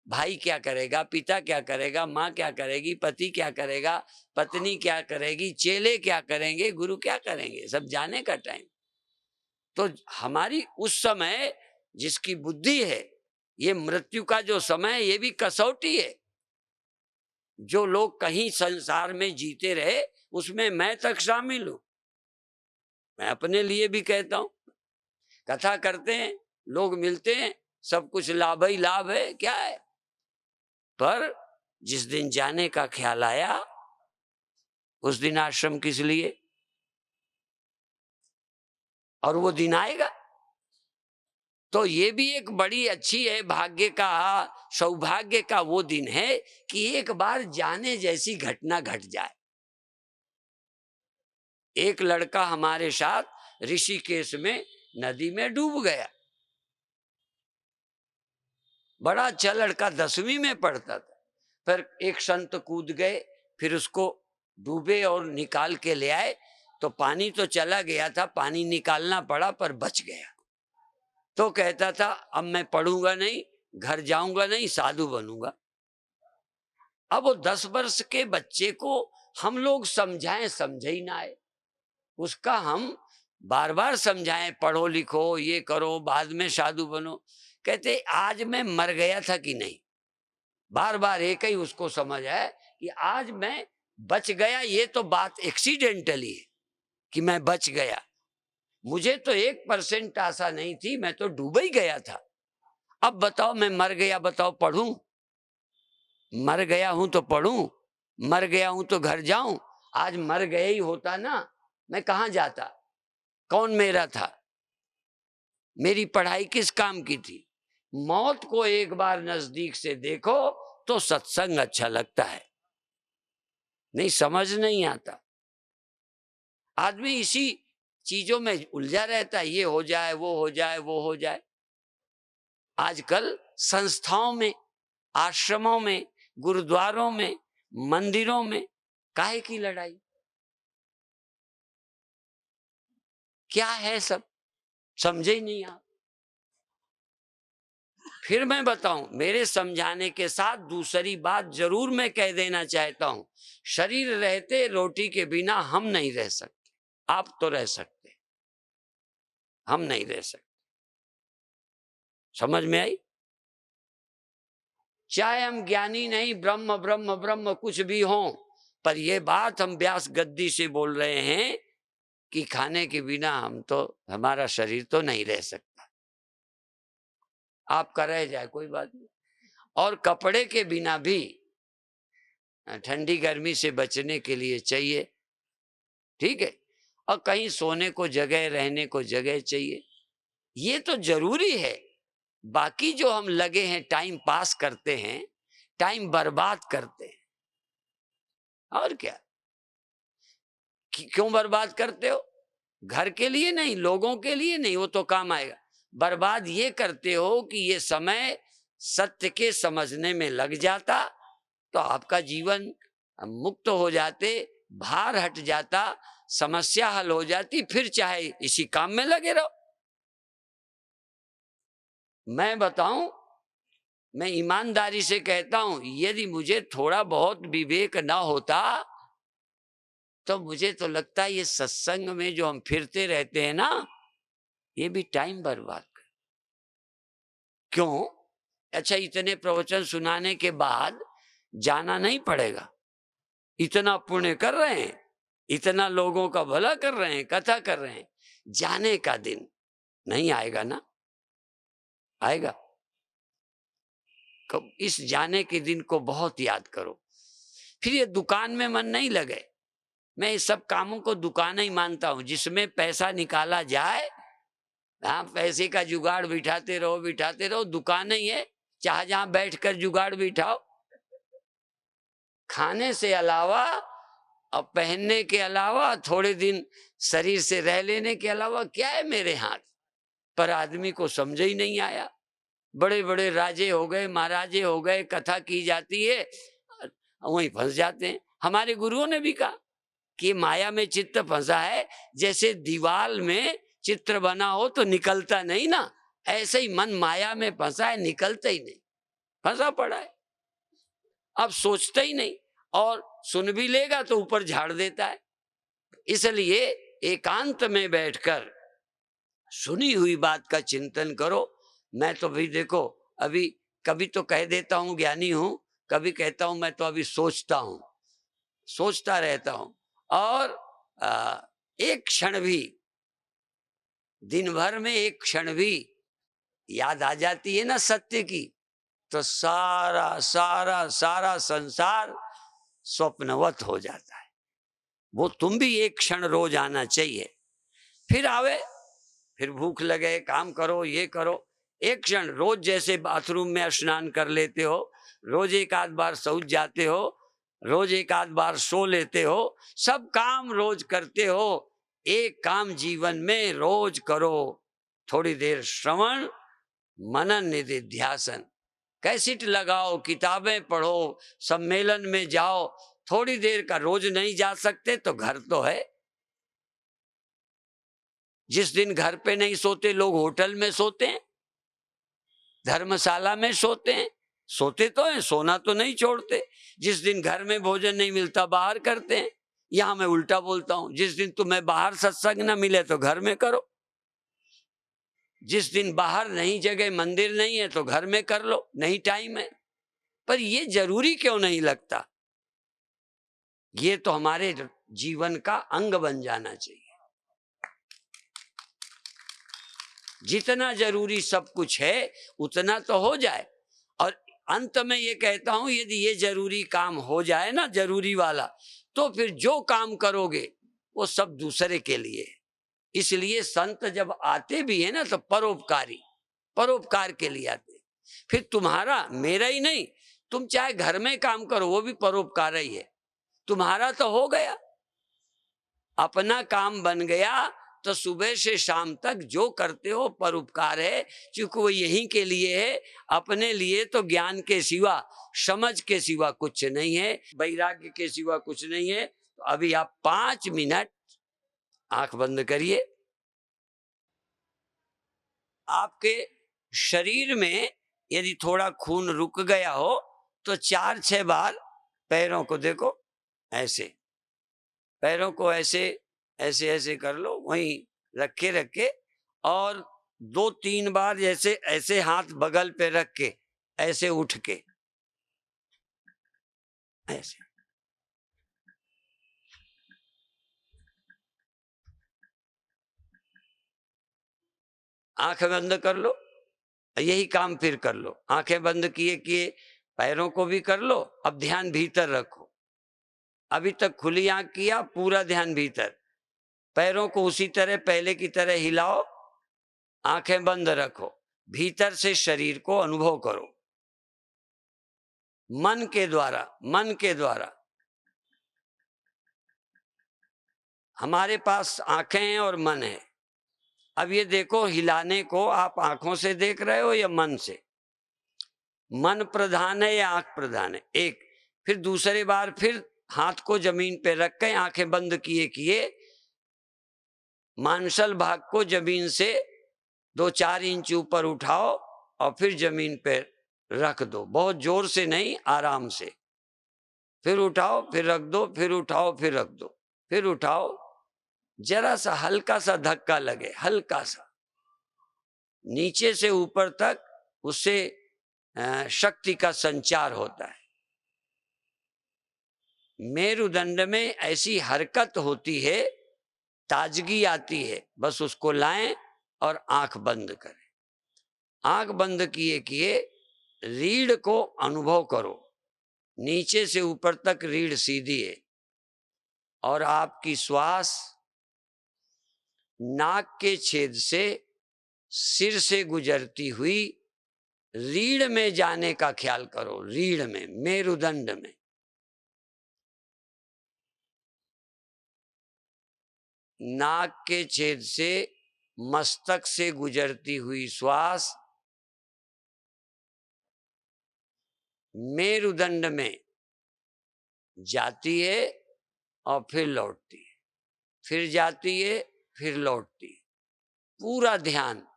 भाई क्या करेगा, पिता क्या करेगा, माँ क्या करेगी, पति क्या करेगा, पत्नी क्या करेगी, चेले क्या करेंगे, गुरु क्या करेंगे, सब जाने का टाइम। तो हमारी उस समय जिसकी बुद्धि है, ये मृत्यु का जो समय है, ये भी कसौटी है। जो लोग कहीं संसार में जीते रहे, उसमें मैं तक शामिल हूं। मैं अपने लिए भी कहता हूं, कथा करते हैं, लोग मिलते हैं, सब कुछ लाभ ही लाभ है, क्या है। पर जिस दिन जाने का ख्याल आया, उस दिन आश्रम किस लिए, और वो दिन आएगा। तो ये भी एक बड़ी अच्छी है, भाग्य का, सौभाग्य का वो दिन है कि एक बार जाने जैसी घटना घट जाए। एक लड़का हमारे साथ ऋषिकेश में नदी में डूब गया। बड़ा अच्छा लड़का, 10वीं में पढ़ता था। फिर एक संत कूद गए, फिर उसको डूबे और निकाल के ले आए। तो पानी तो चला गया था, पानी निकालना पड़ा, पर बच गया। तो कहता था अब मैं पढ़ूंगा नहीं, घर जाऊंगा नहीं, साधु बनूंगा। अब वो 10 वर्ष के बच्चे को हम लोग समझाएं, समझ ही ना आए। उसका हम बार बार समझाएं, पढ़ो लिखो, ये करो, बाद में साधु बनो। कहते आज मैं मर गया था कि नहीं। बार बार एक ही उसको समझ है कि आज मैं बच गया, ये तो बात एक्सीडेंटली है कि मैं बच गया। मुझे तो 1% आशा नहीं थी, मैं तो डूब ही गया था। अब बताओ मैं मर गया, बताओ पढ़ूं? मर गया हूं तो पढ़ूं? मर गया हूं तो घर जाऊं? आज मर गया ही होता ना, मैं कहां जाता? कौन मेरा था? मेरी पढ़ाई किस काम की थी? मौत को एक बार नजदीक से देखो तो सत्संग अच्छा लगता है, नहीं समझ नहीं आता। आदमी इसी चीजों में उलझा रहता है, ये हो जाए, वो हो जाए, वो हो जाए। आजकल संस्थाओं में, आश्रमों में, गुरुद्वारों में, मंदिरों में काहे की लड़ाई? क्या है सब? समझे ही नहीं आप। फिर मैं बताऊं, मेरे समझाने के साथ दूसरी बात जरूर मैं कह देना चाहता हूं। शरीर रहते रोटी के बिना हम नहीं रह सकते। आप तो रह सकते, हम नहीं रह सकते। समझ में आई? चाहे हम ज्ञानी नहीं, ब्रह्म ब्रह्म ब्रह्म कुछ भी हो, पर यह बात हम व्यास गद्दी से बोल रहे हैं कि खाने के बिना हम तो, हमारा शरीर तो नहीं रह सकता। आपका रह जाए कोई बात नहीं। और कपड़े के बिना भी ठंडी गर्मी से बचने के लिए चाहिए, ठीक है। और कहीं सोने को जगह, रहने को जगह चाहिए, ये तो जरूरी है। बाकी जो हम लगे हैं टाइम पास करते हैं, टाइम बर्बाद करते हैं, और क्या? क्यों बर्बाद करते हो? घर के लिए नहीं, लोगों के लिए नहीं, वो तो काम आएगा। बर्बाद ये करते हो कि ये समय सत्य के समझने में लग जाता तो आपका जीवन मुक्त हो जाते, भार हट जाता, समस्या हल हो जाती, फिर चाहे इसी काम में लगे रहो। मैं बताऊं, मैं ईमानदारी से कहता हूं, यदि मुझे थोड़ा बहुत विवेक ना होता तो मुझे तो लगता है ये सत्संग में जो हम फिरते रहते हैं ना, ये भी टाइम बर्बाद कर। क्यों? अच्छा, इतने प्रवचन सुनाने के बाद जाना नहीं पड़ेगा? इतना पुण्य कर रहे हैं, इतना लोगों का भला कर रहे हैं, कथा कर रहे हैं, जाने का दिन नहीं आएगा ना? आएगा। इस जाने के दिन को बहुत याद करो। फिर ये दुकान में मन नहीं लगे। मैं इस सब कामों को दुकान ही मानता हूं, जिसमें पैसा निकाला जाए। हाँ, पैसे का जुगाड़ बिठाते रहो, बिठाते रहो, दुकान ही है, चाहे जहां बैठकर जुगाड़ बिठाओ। खाने से अलावा और पहनने के अलावा, थोड़े दिन शरीर से रह लेने के अलावा क्या है मेरे हाथ? पर आदमी को समझ ही नहीं आया। बड़े बड़े राजे हो गए, महाराजे हो गए, कथा की जाती है, वहीं फंस जाते हैं। हमारे गुरुओं ने भी कहा कि माया में चित्त फंसा है, जैसे दीवार में चित्र बना हो तो निकलता नहीं ना, ऐसे ही मन माया में फंसा है, निकलता ही नहीं, फंसा पड़ा है। अब सोचता ही नहीं, और सुन भी लेगा तो ऊपर झाड़ देता है। इसलिए एकांत में बैठकर सुनी हुई बात का चिंतन करो। मैं तो भी देखो, अभी कभी तो कह देता हूं ज्ञानी हूं, कभी कहता हूं मैं तो अभी सोचता हूं, सोचता रहता हूं। और एक क्षण भी, दिन भर में एक क्षण भी याद आ जाती है ना सत्य की, तो सारा सारा सारा संसार स्वप्नवत हो जाता है। वो तुम भी एक क्षण रोज आना चाहिए। फिर आवे, फिर भूख लगे, काम करो, ये करो, एक क्षण रोज। जैसे बाथरूम में स्नान कर लेते हो, रोज एक आध बार शौच जाते हो, रोज एक आध बार सो लेते हो, सब काम रोज करते हो, एक काम जीवन में रोज करो। थोड़ी देर श्रवण, मनन, निधिध्यासन, कैसेट लगाओ, किताबें पढ़ो, सम्मेलन में जाओ। थोड़ी देर का रोज नहीं जा सकते तो घर तो है। जिस दिन घर पे नहीं सोते, लोग होटल में सोते हैं, धर्मशाला में सोते हैं, सोते तो हैं, सोना तो नहीं छोड़ते। जिस दिन घर में भोजन नहीं मिलता, बाहर करते हैं। यहां मैं उल्टा बोलता हूं, जिस दिन तुम्हें बाहर सत्संग ना मिले तो घर में करो। जिस दिन बाहर नहीं, जगह मंदिर नहीं है तो घर में कर लो, नहीं टाइम है। पर ये जरूरी क्यों नहीं लगता? ये तो हमारे जीवन का अंग बन जाना चाहिए। जितना जरूरी सब कुछ है उतना तो हो जाए। और अंत में ये कहता हूं, यदि ये जरूरी काम हो जाए ना, जरूरी वाला, तो फिर जो काम करोगे वो सब दूसरे के लिए है। इसलिए संत जब आते भी है ना तो परोपकारी, परोपकार के लिए आते। फिर तुम्हारा मेरा ही नहीं, तुम चाहे घर में काम करो वो भी परोपकार ही है। तुम्हारा तो हो गया, अपना काम बन गया, तो सुबह से शाम तक जो करते हो परोपकार है, क्योंकि वो यहीं के लिए है। अपने लिए तो ज्ञान के सिवा, समझ के सिवा कुछ नहीं है, वैराग्य के सिवा कुछ नहीं है। तो अभी आप 5 मिनट आंख बंद करिए। आपके शरीर में यदि थोड़ा खून रुक गया हो तो 4-6 बार पैरों को देखो, ऐसे पैरों को ऐसे ऐसे ऐसे कर लो, वहीं रखे रखे, और 2-3 बार जैसे ऐसे हाथ बगल पे रख के ऐसे उठ के ऐसे। आंखें बंद कर लो, यही काम फिर कर लो। आंखें बंद किए किए पैरों को भी कर लो। अब ध्यान भीतर रखो। अभी तक खुली आंख किया, पूरा ध्यान भीतर। पैरों को उसी तरह पहले की तरह हिलाओ, आंखें बंद रखो, भीतर से शरीर को अनुभव करो। मन के द्वारा, मन के द्वारा। हमारे पास आंखें हैं और मन है। अब ये देखो, हिलाने को आप आंखों से देख रहे हो या मन से? मन प्रधान है या आंख प्रधान है? एक। फिर दूसरी बार फिर हाथ को जमीन पे रख के आंखें बंद किए किए मांसल भाग को जमीन से 2-4 इंच ऊपर उठाओ और फिर जमीन पे रख दो। बहुत जोर से नहीं, आराम से। फिर उठाओ, फिर रख दो, फिर उठाओ, फिर रख दो, फिर उठाओ। जरा सा हल्का सा धक्का लगे, हल्का सा, नीचे से ऊपर तक, उससे शक्ति का संचार होता है। मेरुदंड में ऐसी हरकत होती है, ताजगी आती है। बस उसको लाएं और आंख बंद करें। आंख बंद किए किए रीढ़ को अनुभव करो। नीचे से ऊपर तक रीढ़ सीधी है और आपकी श्वास नाक के छेद से सिर से गुजरती हुई रीढ़ में जाने का ख्याल करो। रीढ़ में, मेरुदंड में। नाक के छेद से मस्तक से गुजरती हुई श्वास मेरुदंड में जाती है और फिर लौटती है, फिर जाती है, फिर लौटती है। पूरा ध्यान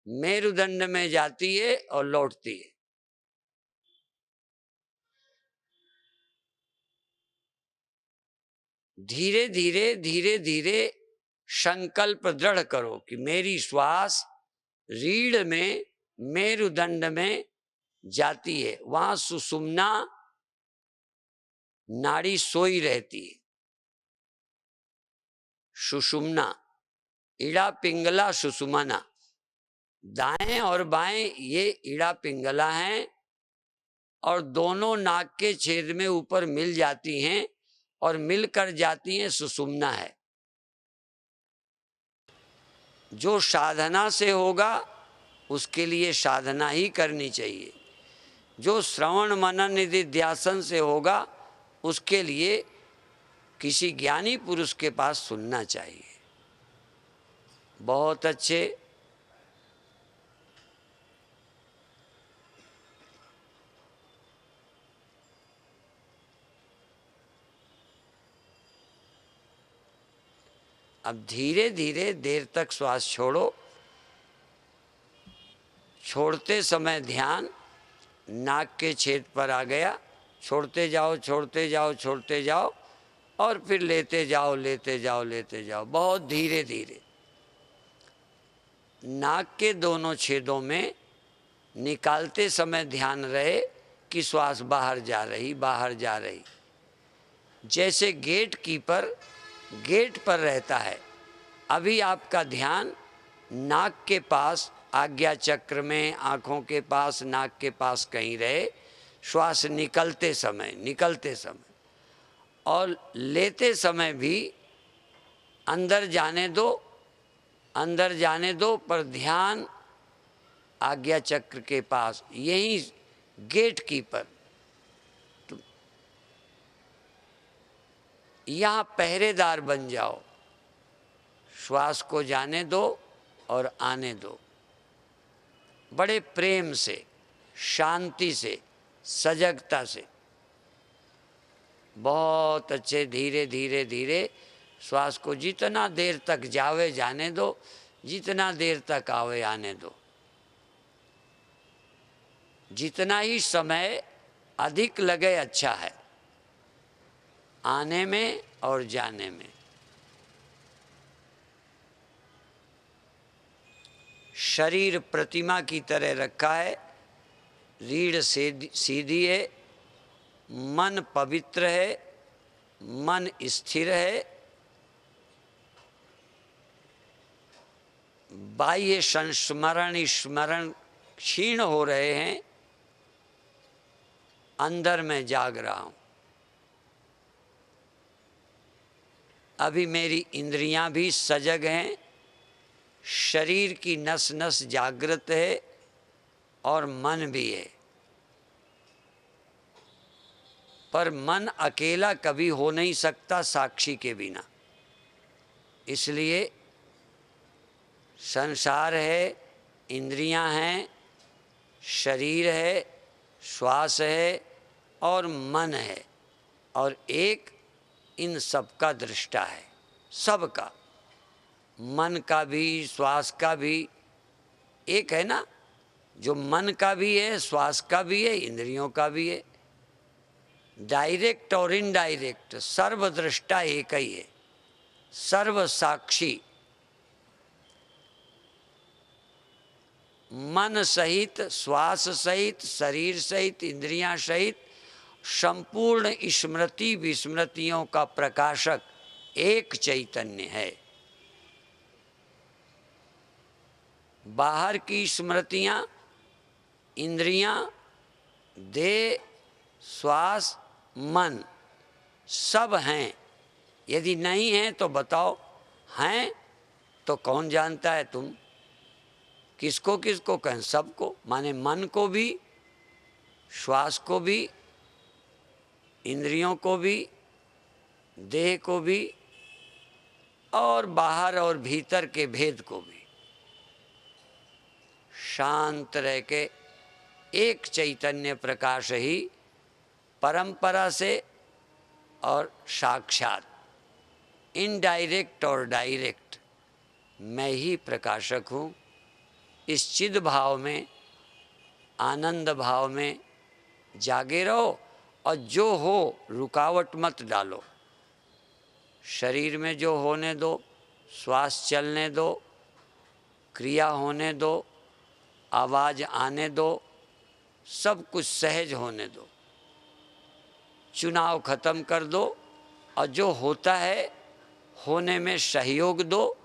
मेरुदंड में जाती है और लौटती है। धीरे धीरे धीरे धीरे संकल्प दृढ़ करो कि मेरी श्वास रीढ़ में, मेरुदंड में जाती है। वहां सुषुम्ना नाड़ी सोई रहती है। सुषुम्ना, इड़ा पिंगला सुषुम्ना, दाएं और बाएं ये इड़ा पिंगला हैं और दोनों नाक के छेद में ऊपर मिल जाती हैं और मिलकर जाती हैं सुषुम्ना है। जो साधना से होगा उसके लिए साधना ही करनी चाहिए। जो श्रवण मनन निधिध्यासन से होगा उसके लिए किसी ज्ञानी पुरुष के पास सुनना चाहिए। बहुत अच्छे। अब धीरे धीरे देर तक श्वास छोड़ो। छोड़ते समय ध्यान नाक के छेद पर आ गया। छोड़ते जाओ, छोड़ते जाओ, छोड़ते जाओ और फिर लेते जाओ, लेते जाओ, लेते जाओ, बहुत धीरे धीरे। नाक के दोनों छेदों में निकालते समय ध्यान रहे कि श्वास बाहर जा रही, बाहर जा रही। जैसे गेट कीपर गेट पर रहता है। अभी आपका ध्यान नाक के पास, आज्ञा चक्र में, आँखों के पास, नाक के पास कहीं रहे, श्वास निकलते समय और लेते समय भी अंदर जाने दो, पर ध्यान आज्ञा चक्र के पास, यही गेट कीपर। तो यहाँ पहरेदार बन जाओ, श्वास को जाने दो और आने दो, बड़े प्रेम से, शांति से, सजगता से, बहुत अच्छे, धीरे धीरे धीरे श्वास को जितना देर तक जावे जाने दो, जितना देर तक आवे आने दो। जितना ही समय अधिक लगे अच्छा है, आने में और जाने में। शरीर प्रतिमा की तरह रखा है, रीढ़ सीधी है, मन पवित्र है, मन स्थिर है, बाह्य संस्मरण स्मरण क्षीण हो रहे हैं, अंदर में जाग रहा हूं। अभी मेरी इंद्रियां भी सजग हैं, शरीर की नस नस जागृत है और मन भी है। पर मन अकेला कभी हो नहीं सकता साक्षी के बिना, इसलिए संसार है, इंद्रियां हैं, शरीर है, श्वास है और मन है, और एक इन सबका दृष्टा है, सबका, मन का भी, श्वास का भी एक है ना, जो मन का भी है, श्वास का भी है, इंद्रियों का भी है। डायरेक्ट और इनडायरेक्ट सर्वदृष्टा एक ही है, सर्व साक्षी। मन सहित, श्वास सहित, शरीर सहित, इंद्रियां सहित संपूर्ण स्मृति विस्मृतियों का प्रकाशक एक चैतन्य है। बाहर की स्मृतियां, इंद्रियां, देह, श्वास, मन सब हैं। यदि नहीं हैं तो बताओ, हैं तो कौन जानता है तुम? किसको किसको कहें? सबको, माने मन को भी, श्वास को भी, इंद्रियों को भी, देह को भी, और बाहर और भीतर के भेद को भी। शांत रह के एक चैतन्य प्रकाश ही परंपरा से और साक्षात, इनडायरेक्ट और डायरेक्ट मैं ही प्रकाशक हूँ। इस चिद भाव में, आनंद भाव में जागे रहो, और जो हो रुकावट मत डालो। शरीर में जो होने दो, श्वास चलने दो, क्रिया होने दो, आवाज़ आने दो, सब कुछ सहज होने दो। चुनाव खत्म कर दो, और जो होता है होने में सहयोग दो,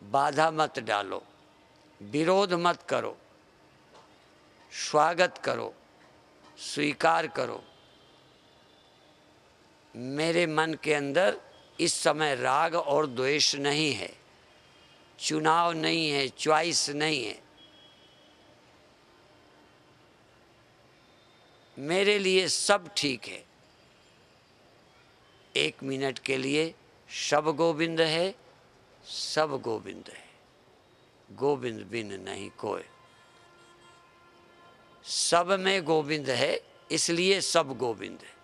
बाधा मत डालो, विरोध मत करो, स्वागत करो, स्वीकार करो। मेरे मन के अंदर इस समय राग और द्वेष नहीं है, चुनाव नहीं है, चॉइस नहीं है। मेरे लिए सब ठीक है। 1 मिनट के लिए सब गोविंद है, सब गोविंद है, गोविंद बिन नहीं कोई। सब में गोविंद है, इसलिए सब गोविंद है।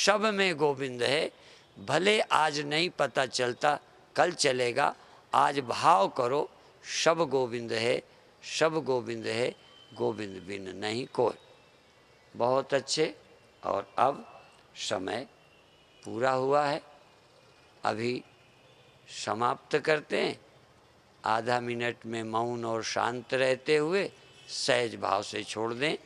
सब में गोविंद है, भले आज नहीं पता चलता, कल चलेगा। आज भाव करो, सब गोविंद है, सब गोविंद है, गोविंद बिन नहीं कोई। बहुत अच्छे। और अब समय पूरा हुआ है, अभी समाप्त करते हैं। आधा मिनट में मौन और शांत रहते हुए सहज भाव से छोड़ दें।